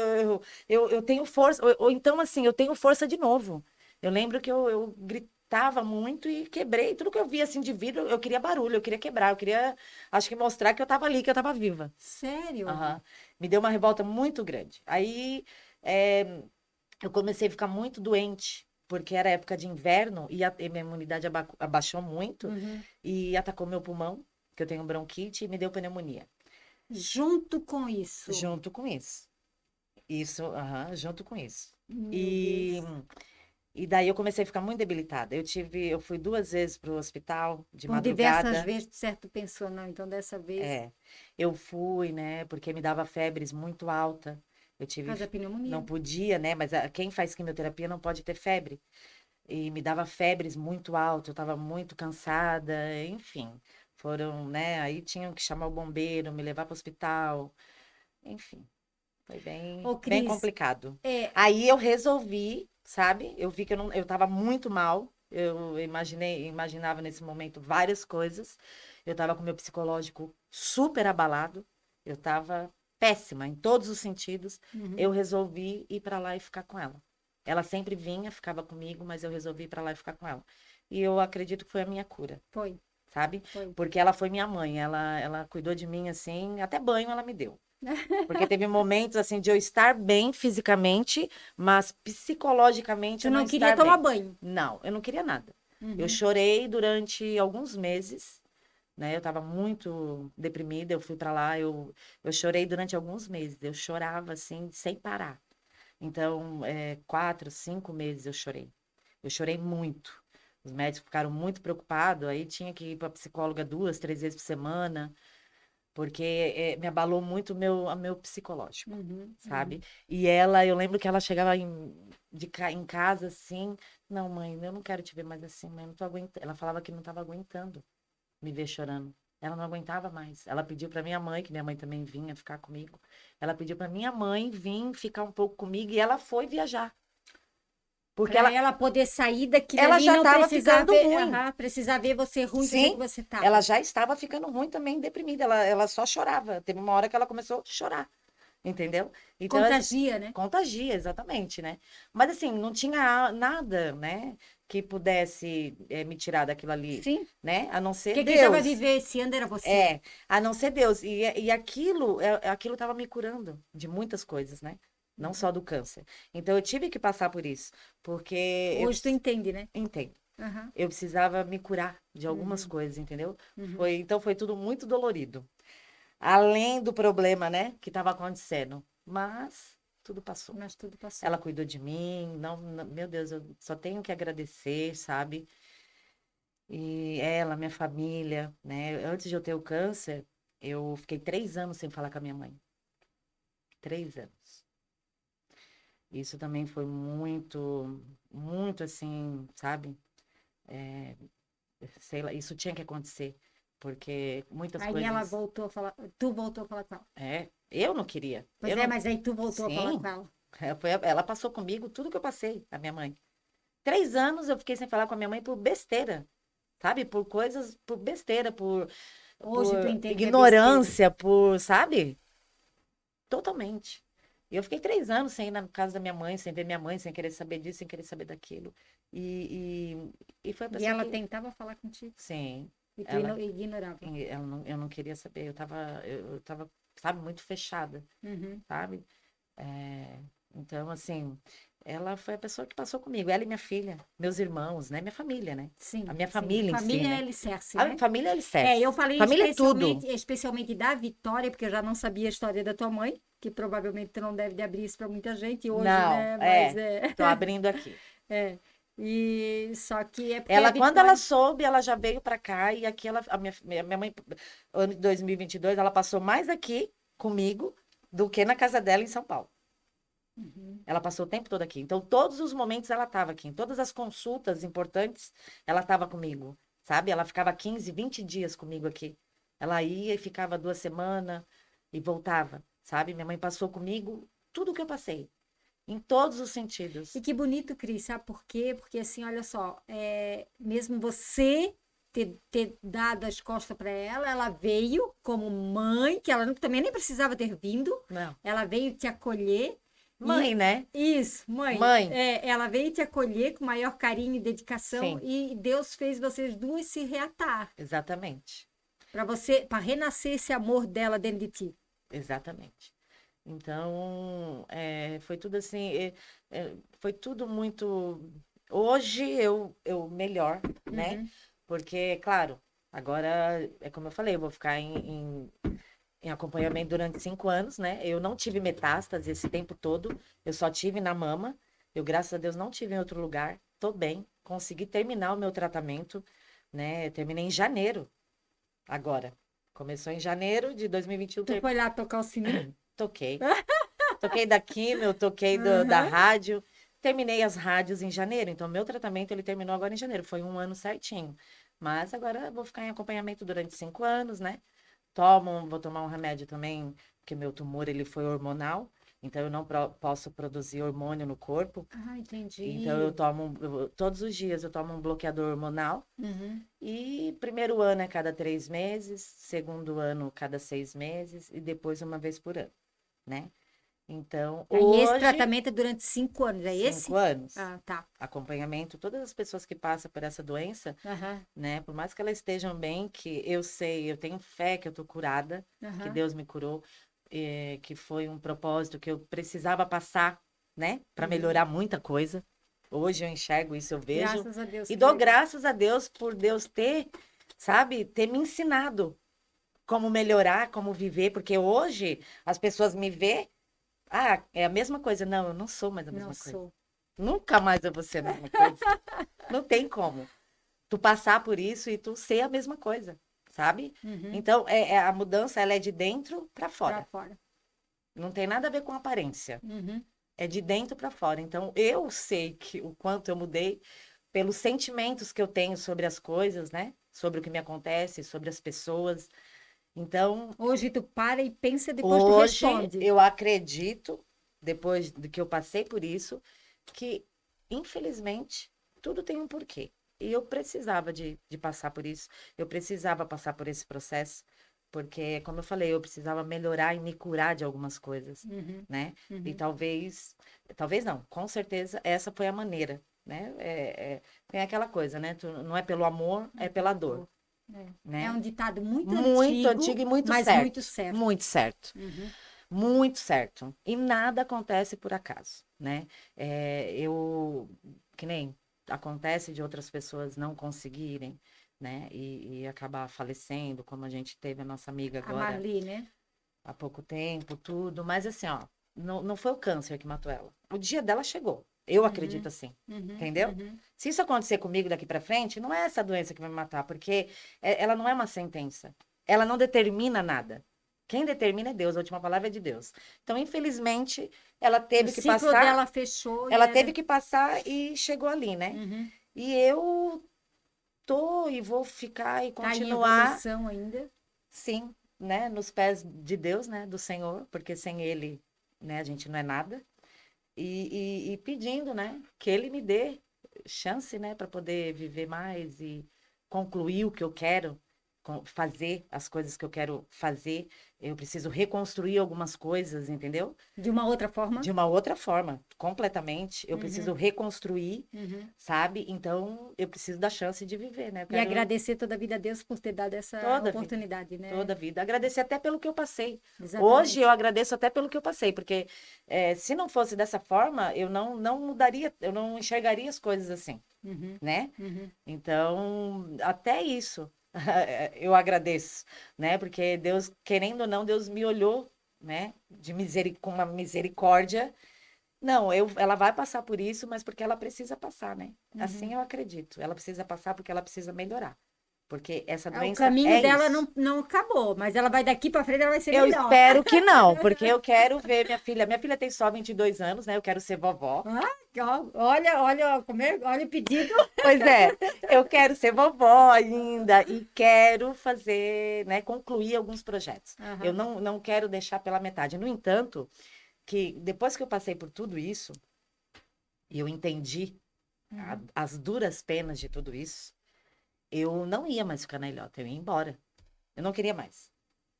Eu tenho força. Ou então, assim, eu tenho força de novo. Eu lembro que eu gritava muito e quebrei. Tudo que eu via, assim, de vidro, eu queria barulho, eu queria quebrar, eu queria, acho que mostrar que eu tava ali, que eu tava viva. Sério? Aham. Me deu uma revolta muito grande. Aí, eu comecei a ficar muito doente, porque era época de inverno e minha imunidade abaixou muito Uhum. e atacou meu pulmão, que eu tenho bronquite, e me deu pneumonia. Junto com isso. Junto com isso. Isso, aham, junto com isso. Meu E, Deus. E daí eu comecei a ficar muito debilitada. Eu fui 2 vezes para o hospital de Por diversas madrugada. vezes, certo, pensou, não, então dessa vez, É, eu fui, né, porque me dava febres muito alta. Eu por tive, causa da pneumonia. não podia, né, mas quem faz quimioterapia não pode ter febre. E me dava febres muito altas, eu estava muito cansada, enfim. Foram, né, aí tinham que chamar o bombeiro, me levar para o hospital, enfim. Foi bem, Ô, bem Cris, complicado. é, Aí eu resolvi, sabe? Eu vi que eu estava muito mal. Imaginava nesse momento várias coisas. Eu estava com meu psicológico super abalado. Eu estava péssima em todos os sentidos. uhum, Eu resolvi ir para lá e ficar com ela. Ela sempre vinha, ficava comigo, mas eu resolvi ir para lá e ficar com ela. E eu acredito que foi a minha cura, foi, sabe? foi. Porque ela foi minha mãe. Ela cuidou de mim assim, até banho ela me deu. Porque teve momentos assim de eu estar bem fisicamente, mas psicologicamente Tu eu não não queria estar tomar bem. banho. Não, eu não queria nada. Eu Uhum. chorei durante alguns meses, né? Eu estava muito deprimida, eu fui para lá, eu chorei durante alguns meses. Eu chorava assim, sem parar. Então, 4, 5 meses eu chorei. Eu chorei muito. Os médicos ficaram muito preocupados, aí tinha que ir para psicóloga 2, 3 vezes por semana porque me abalou muito o meu psicológico, Uhum, sabe? uhum. E ela, eu lembro que ela chegava em casa assim, não, mãe, eu não quero te ver mais assim, mãe, eu não tô aguentando. Ela falava que não estava aguentando me ver chorando. Ela não aguentava mais. Ela pediu para minha mãe, que minha mãe também vinha ficar comigo. Ela pediu para minha mãe vir ficar um pouco comigo e ela foi viajar. Porque Para ela, ela poder sair daquilo ela ali e já não estava precisar ficando ver, ruim. aham, precisar ver você ruim do jeito Sim, que você ela tava. já estava ficando ruim também, deprimida. Ela só chorava. Teve uma hora que ela começou a chorar. Entendeu? Então, Contagia, né? contagia, exatamente, né? Mas assim, não tinha nada, né, que pudesse me tirar daquilo ali, Sim. né? A não ser Porque quem estava Deus. vivenciando era você. É, a não ser Deus. E aquilo estava me curando de muitas coisas, né? Não só do câncer. Então, eu tive que passar por isso, porque Hoje tu entende, né? entendo. Aham. Eu precisava me curar de algumas Uhum, coisas, entendeu? uhum. Então, foi tudo muito dolorido. Além do problema, né, que estava acontecendo. Mas tudo passou. Mas tudo Ela passou. cuidou de mim, meu Deus, eu só tenho que agradecer, sabe? E ela, minha família, né? Antes de eu ter o câncer, eu fiquei 3 anos sem falar com a minha mãe. 3 anos. Isso também foi muito, muito assim, sabe? É, sei lá, isso tinha que acontecer, porque muitas Aí ela coisas, voltou a falar, tu voltou a falar com ela. eu não queria. Pois Eu é, não, mas aí tu voltou a falar com sim, ela. ela passou comigo tudo que eu passei, a minha mãe. 3 anos eu fiquei sem falar com a minha mãe por besteira, sabe? Por coisas, por besteira, por Hoje tu entende que é besteira. ignorância, por, sabe? Totalmente. E eu fiquei 3 anos sem ir na casa da minha mãe, sem ver minha mãe, sem querer saber disso, sem querer saber daquilo. E foi a E pessoa ela que, tentava falar contigo. sim, E tu ela, ignorava. eu não queria saber. Eu tava, sabe, muito fechada, Uhum. sabe? É, então, assim, ela foi a pessoa que passou comigo, ela e minha filha, meus irmãos, né? Minha família, né? A Sim, minha sim. família em si, Família é né? alicerce, A né? família é É, eu alicerce. falei Família é tudo. especialmente da Vitória, porque eu já não sabia a história da tua mãe, que provavelmente tu não deve de abrir isso para muita gente hoje, Não, né? Mas é, tô abrindo aqui. é. E só que é porque a Ela, quando ela Vitória. soube, ela já veio pra cá e aqui a minha mãe, ano de 2022, ela passou mais aqui comigo do que na casa dela em São Paulo. Uhum. Ela passou o tempo todo aqui. Então, todos os momentos ela estava aqui. Em todas as consultas importantes, ela estava comigo, sabe? Ela ficava 15, 20 dias comigo aqui. Ela ia e ficava 2 semanas e voltava, sabe? Minha mãe passou comigo tudo o que eu passei, em todos os E sentidos. que bonito, Cris, sabe por quê? Porque assim, olha só, mesmo você ter dado as costas para ela, ela veio como mãe, que ela também nem precisava ter vindo, Não. ela veio te acolher Mãe, e né? isso, mãe, Mãe, ela veio te acolher com maior carinho e dedicação sim, e Deus fez vocês duas se reatar exatamente. para renascer esse amor dela dentro de ti. Exatamente. Então, foi tudo assim, foi tudo muito. Hoje eu melhor, né? Uhum, Porque, claro, agora é como eu falei, eu vou ficar em acompanhamento durante 5 anos, né? Eu não tive metástase esse tempo todo, eu só tive na mama. Eu, graças a Deus, não tive em outro lugar. tô bem, consegui terminar o meu tratamento, né? Eu terminei em janeiro, agora. Começou em janeiro de 2021, Tu foi lá tocar o sininho? toquei. Toquei da quimio, eu toquei da Aham. rádio. Terminei as rádios em janeiro, então meu tratamento ele terminou agora em janeiro, foi um ano certinho. Mas agora eu vou ficar em acompanhamento durante 5 anos, né? Vou tomar um remédio também, porque meu tumor ele foi hormonal, então eu não posso produzir hormônio no corpo. Ah, Então entendi. todos os dias eu tomo um bloqueador hormonal. Uhum. E primeiro ano é cada 3 meses, segundo ano cada 6 meses e depois uma vez por ano, né? Então, Aí esse hoje, tratamento é durante 5 anos, é cinco esse? anos, Ah, tá. acompanhamento, todas as pessoas que passam por essa doença, Aham, né? Por mais que elas estejam bem, que eu sei, eu tenho fé que eu tô curada, que aham. Deus me curou, que foi um propósito que eu precisava passar, né? Para Uhum. melhorar muita coisa. Hoje eu enxergo isso, eu vejo. Graças a Deus, E que dou legal. graças a Deus por Deus ter, sabe, ter me ensinado como melhorar, como viver, porque hoje as pessoas me vê, é a mesma coisa. Não, eu não sou mais a Não mesma coisa. sou. Nunca mais eu vou ser a mesma coisa. Não tem como. Tu passar por isso e tu ser a mesma coisa, sabe? Uhum. Então, a mudança, ela é de dentro para Pra fora. fora. Não tem nada a ver com aparência. Uhum. É de dentro para fora. Então, eu sei que o quanto eu mudei pelos sentimentos que eu tenho sobre as coisas, né? Sobre o que me acontece, sobre as pessoas. Então, Hoje tu para e pensa, depois tu hoje responde. eu acredito, depois de que eu passei por isso, que infelizmente tudo tem um porquê. E eu precisava de passar por isso, eu precisava passar por esse processo, porque, como eu falei, eu precisava melhorar e me curar de algumas coisas, Uhum. né? E Uhum. talvez não, com certeza essa foi a maneira, né? Tem aquela coisa, né? Não é pelo amor, é pela dor, É né? um ditado muito Muito antigo, antigo e muito mas muito certo. certo. Muito certo. Uhum. Muito certo. E nada acontece por acaso, né? Que nem acontece de outras pessoas não conseguirem, né? E acabar falecendo, como a gente teve a nossa amiga A agora Marli, né? há pouco tempo, tudo. Mas assim, ó, não foi o câncer que matou ela. O dia dela chegou. Eu acredito Uhum. assim. Uhum. Entendeu? Uhum. Se isso acontecer comigo daqui pra frente, não é essa doença que vai me matar, porque ela não é uma sentença. Ela não determina nada. Quem determina é Deus, a última palavra é de Deus. Então, infelizmente, ela O teve que ciclo passar, dela fechou e ela teve era. que passar e chegou ali, né? Uhum. E eu tô e vou ficar e Tá em continuar, evolução ainda. sim, né, nos pés de Deus, né, do Senhor, porque sem Ele, né, a gente não é nada. E pedindo, né, que Ele me dê chance, né, para poder viver mais e concluir o que eu quero fazer, as coisas que eu quero fazer. Eu preciso reconstruir algumas coisas, entendeu? De uma outra forma. De uma outra forma, completamente. Eu Uhum. preciso reconstruir, Uhum. sabe? Então, eu preciso da chance de viver, né? Eu E quero agradecer toda a vida a Deus por ter dado essa toda a vida. oportunidade, né? Toda a vida. Agradecer até pelo que eu passei. Hoje eu Exatamente. agradeço até pelo que eu passei, porque se não fosse dessa forma, eu não mudaria, eu não enxergaria as coisas assim, Uhum. né? Uhum. Então, até isso eu agradeço, né? Porque Deus, querendo ou não, Deus me olhou, né? Com uma misericórdia. Não, ela vai passar por isso, mas porque ela precisa passar, né? Assim Uhum. eu acredito. Ela precisa passar porque ela precisa melhorar. Porque essa O doença caminho é dela isso. não acabou, mas ela vai daqui para frente, ela vai ser Eu melhor. espero que não, porque eu quero ver minha filha. Minha filha tem só 22 anos, né? Eu quero ser vovó. Ah, olha, olha, olha o pedido. Pois é, eu quero ser vovó ainda e quero fazer, né, concluir alguns projetos. Eu Aham. não quero deixar pela metade. No entanto, que depois que eu passei por tudo isso, e eu entendi Uhum. as duras penas de tudo isso, eu não ia mais ficar na ilhota, eu ia embora. Eu não queria mais.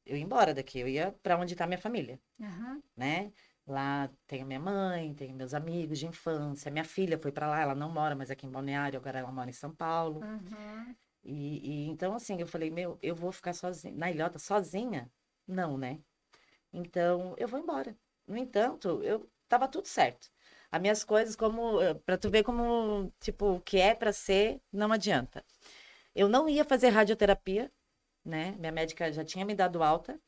Eu ia embora daqui, eu ia para onde está minha família. Aham. Né? Lá tem a minha mãe, tem meus amigos de infância. Minha filha foi para lá, ela não mora mais aqui em Balneário, agora ela mora em São Paulo. Aham. Então, assim, eu falei, meu, eu vou ficar sozinha, na ilhota sozinha? Não, né? Então, eu vou embora. No entanto, eu tava tudo certo. As minhas coisas, como, para tu ver como, tipo, o que é para ser, não adianta. Eu não ia fazer radioterapia, né? Minha médica já tinha me dado alta,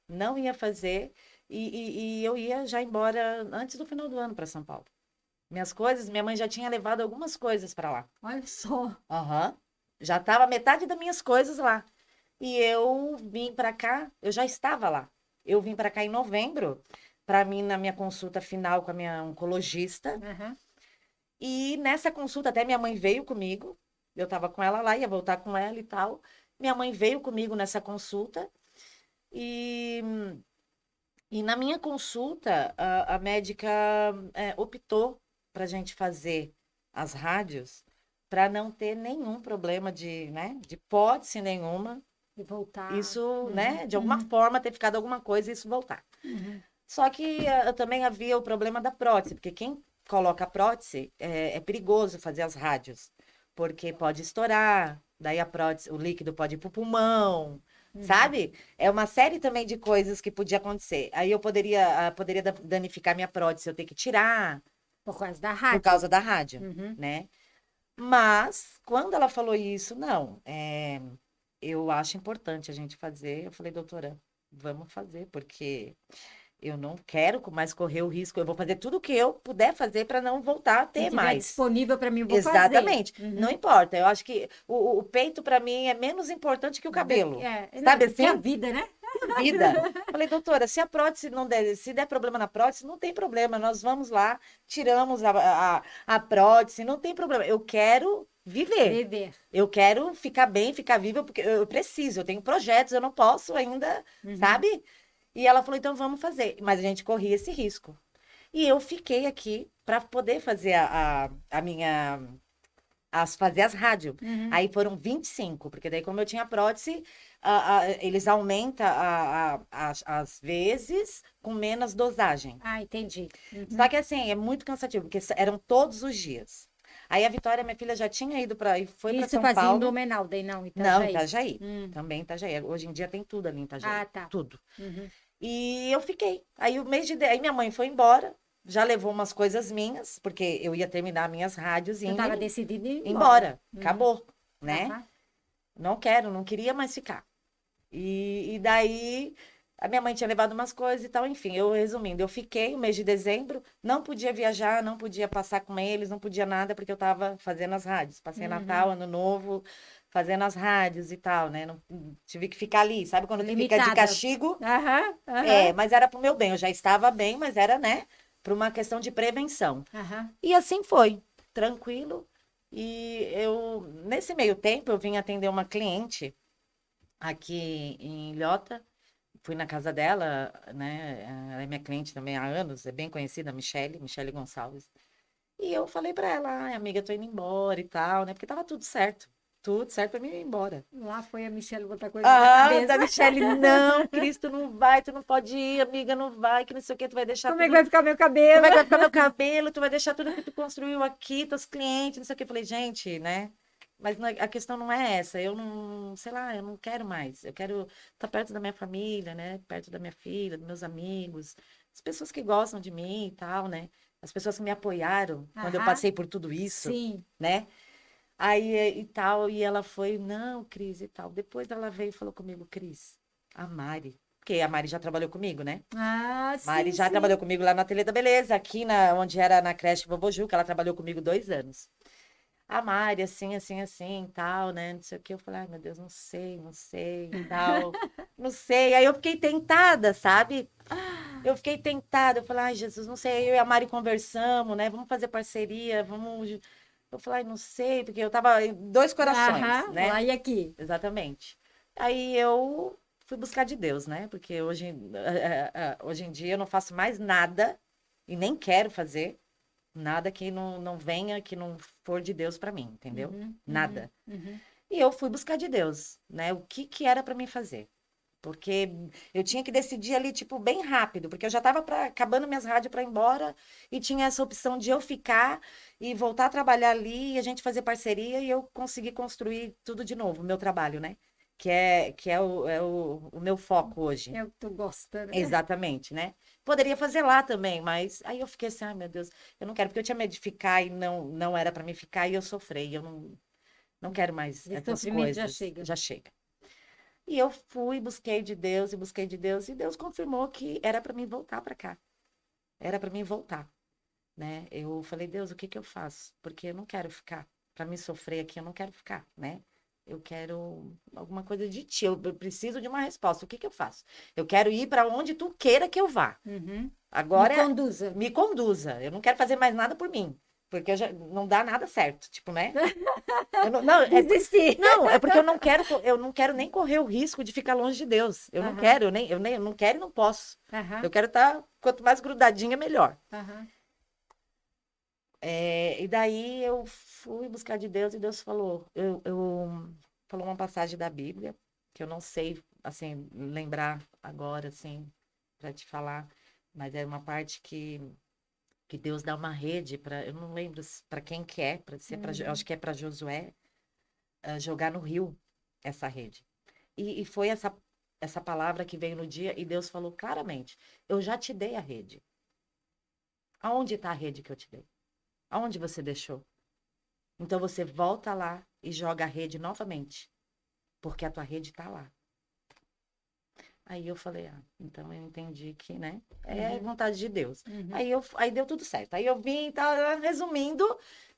não ia fazer, e eu ia já embora antes do final do ano para São Paulo, minhas coisas, minha mãe já tinha levado algumas coisas para lá. Olha só. Aham. Já estava metade das minhas coisas lá. E eu vim para cá, eu já estava lá. Eu vim para cá em novembro, para mim, na minha consulta final com a minha oncologista. Aham. E nessa consulta, até minha mãe veio comigo. Eu estava com ela lá, ia voltar com ela e tal. Minha mãe veio comigo nessa consulta. E, e na minha consulta, a médica optou para a gente fazer as rádios para não ter nenhum problema de, né, de hipótese nenhuma. E voltar. Isso, Uhum. né, de alguma forma ter ficado alguma coisa e isso voltar. Uhum. Só que também havia o problema da prótese, porque quem coloca a prótese é perigoso fazer as rádios, porque pode estourar, daí a prótese, o líquido pode ir pro pulmão, sabe? É uma série também de coisas que podia acontecer. Aí eu poderia danificar minha prótese, eu ter que tirar Por causa da por rádio. causa da rádio, Uhum. né? Mas quando ela falou isso, não, eu acho importante a gente fazer. Eu falei, doutora, vamos fazer, porque eu não quero mais correr o risco. Eu vou fazer tudo o que eu puder fazer para não voltar a Se ter tiver mais. disponível para mim, eu vou fazer. Exatamente. Não Uhum. importa. Eu acho que o peito, para mim, é menos importante que o cabelo. Não, Sabe que a assim? vida, né? Vida. Falei, doutora, se a prótese não der, se der problema na prótese, não tem problema. Nós vamos lá, tiramos a prótese, não tem problema. Eu quero viver. Beber. Eu quero ficar bem, ficar viva, porque eu preciso, eu tenho projetos, eu não posso ainda, sabe? E ela falou, então vamos fazer. Mas a gente corria esse risco. E eu fiquei aqui para poder fazer a minha. Fazer as rádios. Uhum. Aí foram 25, porque daí, como eu tinha prótese, eles aumentam as vezes com menos dosagem. Ah, entendi. Uhum. Só que assim, é muito cansativo, porque eram todos os dias. Aí a Vitória, minha filha, já tinha ido para foi para Isso São fazia em Paulo. Blumenau, daí não, Não, Itajaí. Itajaí. Também Itajaí. Hoje em dia tem tudo ali em Itajaí. Ah, tá. Tudo. Uhum. E eu fiquei. Aí aí minha mãe foi embora, já levou umas coisas minhas, porque eu ia terminar minhas rádios e Você estava decidida em ir embora. Uhum. Acabou, né? Aham. Não quero, não queria mais ficar. E daí a minha mãe tinha levado umas coisas e tal, enfim, eu resumindo, eu fiquei o mês de dezembro, não podia viajar, não podia passar com eles, não podia nada, porque eu estava fazendo as rádios. Passei Natal, Ano Novo, fazendo as rádios e tal, né? Não, tive que ficar ali, sabe quando tu fica de Limitada. castigo? Aham, aham. Mas era pro meu bem, eu já estava bem, mas era, né, para uma questão de prevenção. Aham. E assim foi, tranquilo. E eu, nesse meio tempo, eu vim atender uma cliente aqui em Ilhota. Fui na casa dela, né? Ela é minha cliente também há anos, é bem conhecida, a Michele Gonçalves. E eu falei pra ela, ai, amiga, tô indo embora e tal, né? Porque tava tudo certo pra mim ir embora. Lá foi a Michelle botar coisa na cabeça. Da Michele, não, Cristo, não vai, tu não pode ir, amiga, não vai, que não sei o que, tu vai deixar Como é que tudo. vai ficar meu Como cabelo? é que vai ficar meu cabelo? Tu vai deixar tudo que tu construiu aqui, teus clientes, não sei o que. Eu falei, gente, né? Mas a questão não é essa. Eu não, sei lá, eu não quero mais. Eu quero estar perto da minha família, né? Perto da minha filha, dos meus amigos, as pessoas que gostam de mim e tal, né? As pessoas que me apoiaram quando eu Aham. passei por tudo isso, Sim. né? Aí e tal, e ela foi, não, Cris e tal. Depois ela veio e falou comigo, Cris, a Mari. Porque a Mari já trabalhou comigo, né? Ah, Mari sim, já sim. trabalhou comigo lá no Ateliê da Beleza, aqui onde era na creche Vovô Ju, que ela trabalhou comigo 2 anos. A Mari, assim, assim, assim, tal, né? Não sei o que. Eu falei, ai, meu Deus, não sei, tal. Não sei. Aí eu fiquei tentada, sabe? Eu fiquei tentada. Eu falei, ai, Jesus, não sei. Eu e a Mari conversamos, né? Vamos fazer parceria, vamos. Eu falei, ai, não sei, porque eu tava em dois corações, Aham, né? lá e aqui. Exatamente. Aí eu fui buscar de Deus, né? Porque hoje em dia eu não faço mais nada e nem quero fazer nada que não venha, que não for de Deus para mim, entendeu? Nada. Uhum. E eu fui buscar de Deus, né? O que era para mim fazer? Porque eu tinha que decidir ali, tipo, bem rápido, porque eu já estava acabando minhas rádios para ir embora e tinha essa opção de eu ficar e voltar a trabalhar ali e a gente fazer parceria e eu conseguir construir tudo de novo, o meu trabalho, né? Que é o meu foco hoje. É o que tu gosta, né? Exatamente, né? Poderia fazer lá também, mas aí eu fiquei assim, ai meu Deus, eu não quero, porque eu tinha medo de ficar e não era para mim ficar e eu sofri, eu não quero mais Esse essas sofrimento já coisas, chega. já chega. E eu fui, busquei de Deus e busquei de Deus e Deus confirmou que era para mim voltar para cá. Era para mim voltar. né? Eu falei, Deus, o que que eu faço? Porque eu não quero ficar, para me sofrer aqui, eu não quero ficar, né? Eu quero alguma coisa de ti, eu preciso de uma resposta. O que que eu faço? Eu quero ir para onde tu queira que eu vá. Uhum. Me Agora, conduza. me conduza. Eu não quero fazer mais nada por mim, porque não dá nada certo, tipo, né? Eu não, não, é, Desistir. não, é porque eu não quero nem correr o risco de ficar longe de Deus. Eu não Aham, quero, eu não quero e não posso. aham, Eu quero estar, quanto mais grudadinha, melhor. aham. E daí eu fui buscar de Deus e Deus falou uma passagem da Bíblia, que eu não sei, assim, lembrar agora, assim, para te falar, mas é uma parte que Deus dá uma rede para, eu não lembro para quem que é, para ser para, acho Uhum. que é para Josué, jogar no rio essa rede. E foi essa palavra que veio no dia e Deus falou claramente: eu já te dei a rede. Aonde está a rede que eu te dei? Aonde você deixou? Então você volta lá e joga a rede novamente, porque a tua rede está lá. Aí eu falei, então eu entendi que, né, é Uhum. vontade de Deus. Uhum. Aí deu tudo certo. Aí eu vim, tá, resumindo,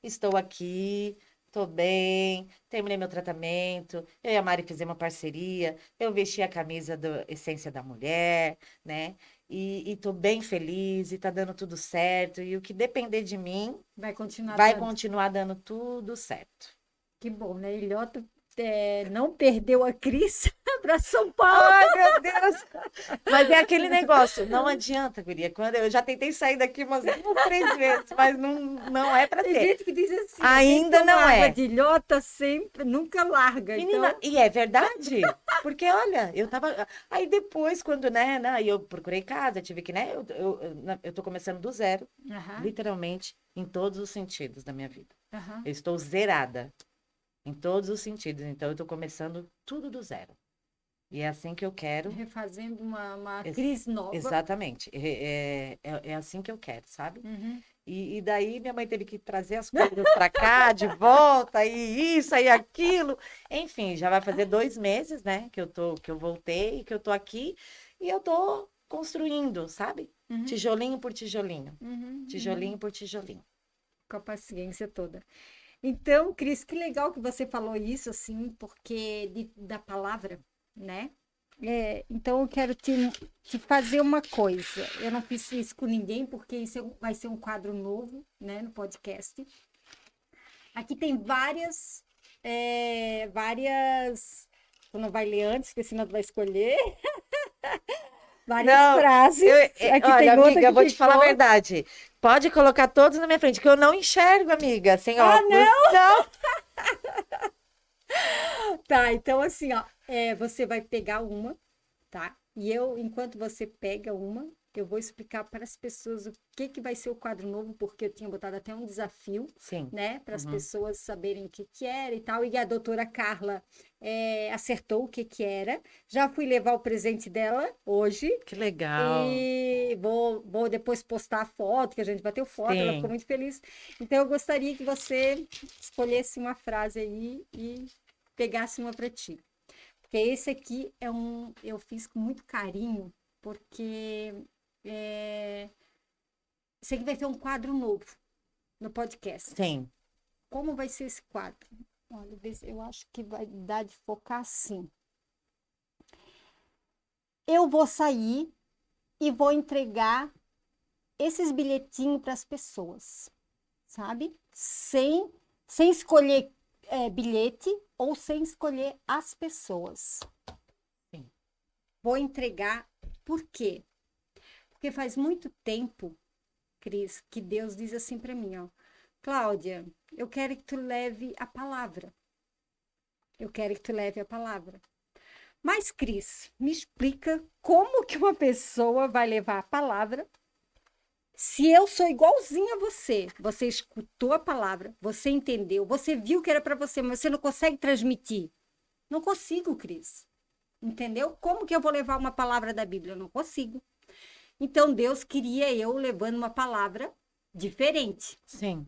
estou aqui, tô bem, terminei meu tratamento, eu e a Mari fizemos uma parceria, eu vesti a camisa do Essência da Mulher, né, e tô bem feliz, e tá dando tudo certo, e o que depender de mim, Vai continuar vai dando. continuar dando tudo certo. Que bom, né? Ilhota não perdeu a Cris para São Paulo. Ai, meu Deus! Mas é aquele negócio, não adianta, guria. Quando eu já tentei sair daqui umas 2, 3 vezes, mas não é para Tem ser. gente que diz assim, ó, quem Ainda toma não água é. de ilhota sempre, nunca larga. Menina, Então, e é verdade? Porque, olha, eu tava. Aí depois, quando, né, eu procurei casa, tive que, né, eu tô começando do zero, aham, literalmente, em todos os sentidos da minha vida. aham. Eu estou zerada em todos os sentidos, então eu tô começando tudo do zero. E é assim que eu quero. Refazendo uma Ex- Cris nova. exatamente. É assim que eu quero, sabe? Uhum. E daí minha mãe teve que trazer as coisas para cá, de volta, e isso, e aquilo. Enfim, já vai fazer 2 meses, né, que eu voltei, que eu tô aqui, e eu tô construindo, sabe? Uhum. Tijolinho por tijolinho. Uhum. Tijolinho Uhum. por tijolinho. Com a paciência toda. Então, Cris, que legal que você falou isso, assim, porque da palavra, né? Então, eu quero te fazer uma coisa. Eu não fiz isso com ninguém, porque isso vai ser um quadro novo, né, no podcast. Aqui tem várias. Tu não vai ler antes, porque senão tu vai escolher. Várias Não, frases. Aqui olha, tem outra amiga, eu que vou te falar a ficou. verdade. Pode colocar todos na minha frente, que eu não enxergo, amiga, sem Ah, óculos. não! Não. Tá, então assim, ó, você vai pegar uma, tá? E eu, enquanto você pega uma, eu vou explicar para as pessoas o que que vai ser o quadro novo, porque eu tinha botado até um desafio, Sim. né, para as Uhum. pessoas saberem o que que era e tal. E a doutora Carla acertou o que que era. Já fui levar o presente dela hoje. Que legal. E vou depois postar a foto, que a gente bateu foto, ela ficou Sim. muito feliz. Então, eu gostaria que você escolhesse uma frase aí e pegasse uma para ti. Porque esse aqui eu fiz com muito carinho, porque é, esse aqui vai ser um quadro novo no podcast. Sim. Como vai ser esse quadro? Olha, eu acho que vai dar de focar assim. Eu vou sair e vou entregar esses bilhetinhos para as pessoas, sabe? Sem escolher bilhete ou sem escolher as pessoas. Sim. Vou entregar, por quê? Porque faz muito tempo, Cris, que Deus diz assim para mim, ó, Cláudia, eu quero que tu leve a palavra. Eu quero que tu leve a palavra. Mas, Cris, me explica como que uma pessoa vai levar a palavra se eu sou igualzinha a você. Você escutou a palavra, você entendeu, você viu que era para você, mas você não consegue transmitir. Não consigo, Cris. Entendeu? Como que eu vou levar uma palavra da Bíblia? Eu não consigo. Então Deus queria eu levando uma palavra diferente. Sim.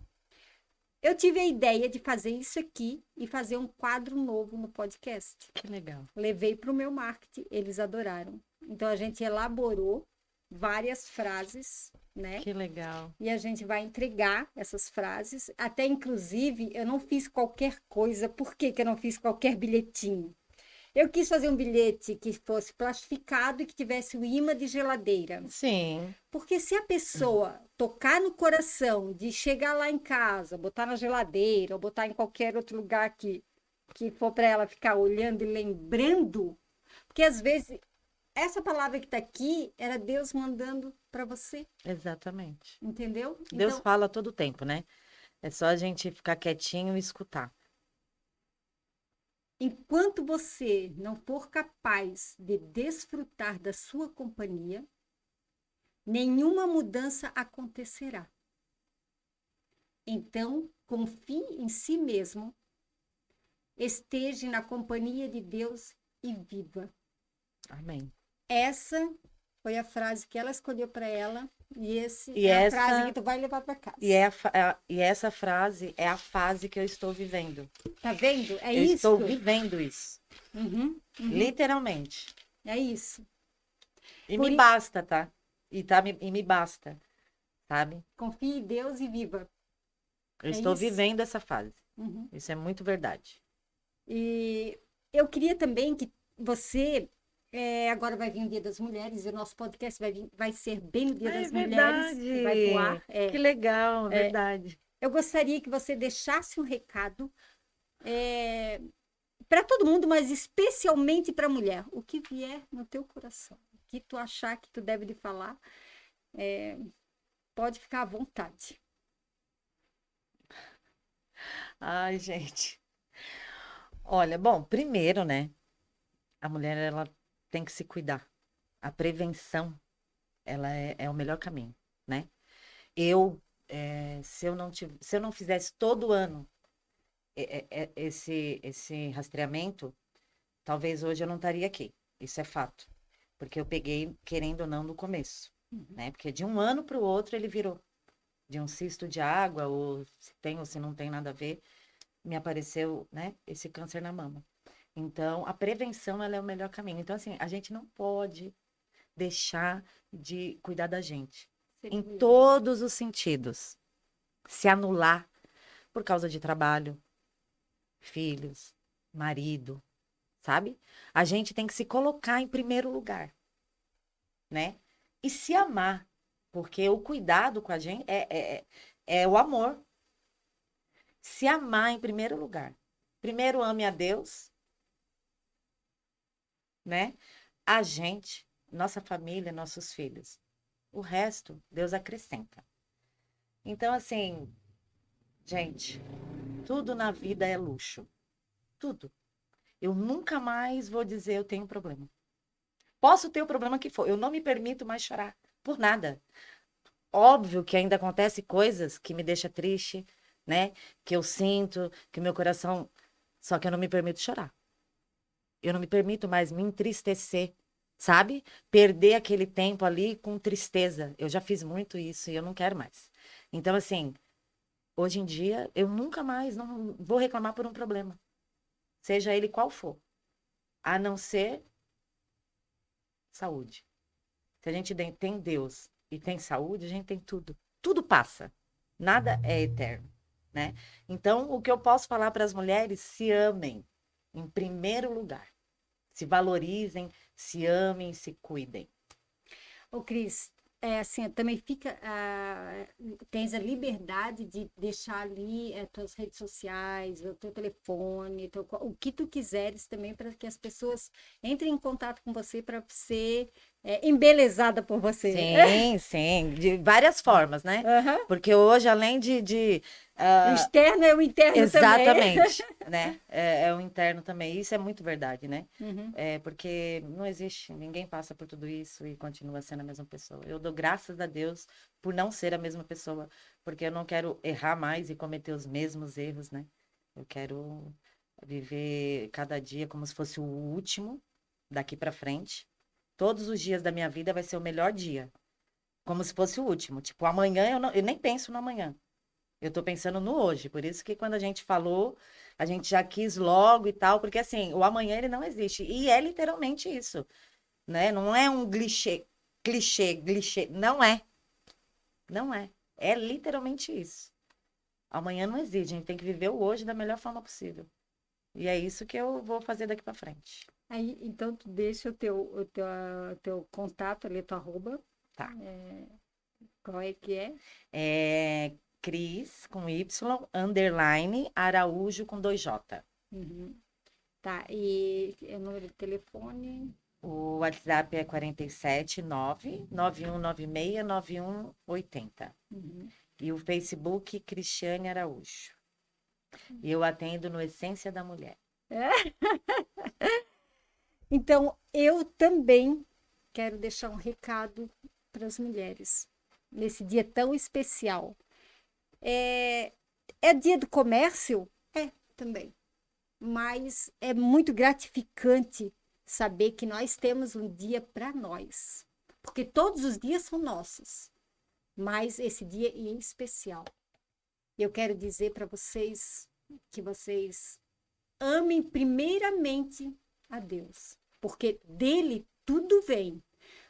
Eu tive a ideia de fazer isso aqui e fazer um quadro novo no podcast. Que legal. Levei para o meu marketing, eles adoraram. Então a gente elaborou várias frases, né? Que legal. E a gente vai entregar essas frases. Até, inclusive, eu não fiz qualquer coisa. Por que que eu não fiz qualquer bilhetinho? Eu quis fazer um bilhete que fosse plastificado e que tivesse o imã de geladeira. Sim, Porque se a pessoa tocar no coração de chegar lá em casa, botar na geladeira ou botar em qualquer outro lugar que for para ela ficar olhando e lembrando, porque às vezes essa palavra que está aqui era Deus mandando para você, exatamente. entendeu? Deus Então, fala todo tempo, né? É só a gente ficar quietinho e escutar. enquanto você não for capaz de desfrutar da sua companhia, nenhuma mudança acontecerá. Então, confie em si mesmo, esteja na companhia de Deus e viva. Amém. Essa foi a frase que ela escolheu para ela e essa E é a essa frase que tu vai levar para casa. e essa frase é a fase que eu estou vivendo. Tá vendo? É Eu isso. estou vivendo isso, Uhum, uhum. literalmente. É isso. E Por me i- basta, tá? E me basta, sabe? Confie em Deus e viva. Eu É estou isso. vivendo essa fase. Uhum. Isso é muito verdade. E eu queria também que você. Agora vai vir o Dia das Mulheres e o nosso podcast vai ser bem no Dia Ah, é das Mulheres, que vai voar. verdade. Que legal, é verdade. Eu gostaria que você deixasse um recado para todo mundo, mas especialmente para a mulher. O que vier no teu coração, o que tu achar que tu deve de falar, pode ficar à vontade. Ai, gente. Olha, bom, primeiro, né? A mulher, ela tem que se cuidar. A prevenção, ela é o melhor caminho, né? Se eu não fizesse todo ano esse rastreamento, talvez hoje eu não estaria aqui. Isso é fato. Porque eu peguei, querendo ou não, no começo, né? Porque de um ano para o outro ele virou. De um cisto de água, ou se tem ou se não tem nada a ver, me apareceu, né, esse câncer na mama. Então, a prevenção, ela é o melhor caminho. Então, assim, a gente não pode deixar de cuidar da gente. Em todos os sentidos. Se anular por causa de trabalho, filhos, marido, sabe? A gente tem que se colocar em primeiro lugar, né? E se amar, porque o cuidado com a gente é o amor. Se amar em primeiro lugar. Primeiro ame a Deus, né? A gente, nossa família, nossos filhos. O resto, Deus acrescenta. Então, assim, gente, tudo na vida é luxo. Tudo. Eu nunca mais vou dizer eu tenho problema. Posso ter o problema que for. Eu não me permito mais chorar por nada. Óbvio que ainda acontece coisas que me deixam triste, né? Que eu sinto, que o meu coração. Só que eu não me permito chorar. Eu não me permito mais me entristecer, sabe? Perder aquele tempo ali com tristeza. Eu já fiz muito isso e eu não quero mais. Então, assim, hoje em dia, eu nunca mais não vou reclamar por um problema, seja ele qual for, a não ser saúde. Se a gente tem Deus e tem saúde, a gente tem tudo. Tudo passa. Nada é eterno, né? Então, o que eu posso falar para as mulheres, se amem em primeiro lugar. Se valorizem, se amem, se cuidem. Ô, Cris, assim, também fica, tens a liberdade de deixar ali tuas redes sociais, o teu telefone, o que tu quiseres também para que as pessoas entrem em contato com você para ser embelezada por você. Sim, sim, de várias formas, né? Aham. Porque hoje, além O externo é o interno também. exatamente, né? É o interno também. Isso é muito verdade, né? Uhum. Porque não existe, ninguém passa por tudo isso e continua sendo a mesma pessoa. Eu dou graças a Deus por não ser a mesma pessoa, porque eu não quero errar mais e cometer os mesmos erros, né? Eu quero viver cada dia como se fosse o último daqui para frente. Todos os dias da minha vida vai ser o melhor dia, como se fosse o último. Tipo, amanhã eu nem penso no amanhã. Eu tô pensando no hoje. Por isso que quando a gente falou, a gente já quis logo e tal, porque assim, o amanhã ele não existe. E é literalmente isso, né? Não é um clichê, clichê, não é. Não é. É literalmente isso. Amanhã não existe, a gente tem que viver o hoje da melhor forma possível. E é isso que eu vou fazer daqui para frente. Aí, então, tu deixa o teu contato ali, tua arroba. Tá. Qual é que é? É Cris com Y, underline, Araújo com 2J. Uhum. Tá, e o número de telefone? O WhatsApp é 47991969180. Uhum. E o Facebook, Cristiane Araújo. E eu atendo no Essência da Mulher. Então, eu também quero deixar um recado para as mulheres nesse dia tão especial. É dia do comércio? É, também. Mas é muito gratificante saber que nós temos um dia para nós. Porque todos os dias são nossos, mas esse dia em especial. Eu quero dizer para vocês que vocês amem primeiramente a Deus, porque dele tudo vem.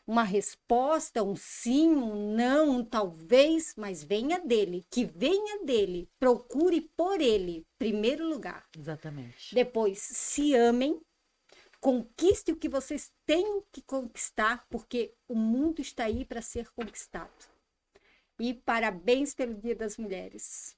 Uma resposta, um sim, um não, um talvez, mas venha dele, que venha dele. Procure por ele, primeiro lugar. Exatamente. Depois, se amem, conquiste o que vocês têm que conquistar, porque o mundo está aí para ser conquistado. E parabéns pelo Dia das Mulheres.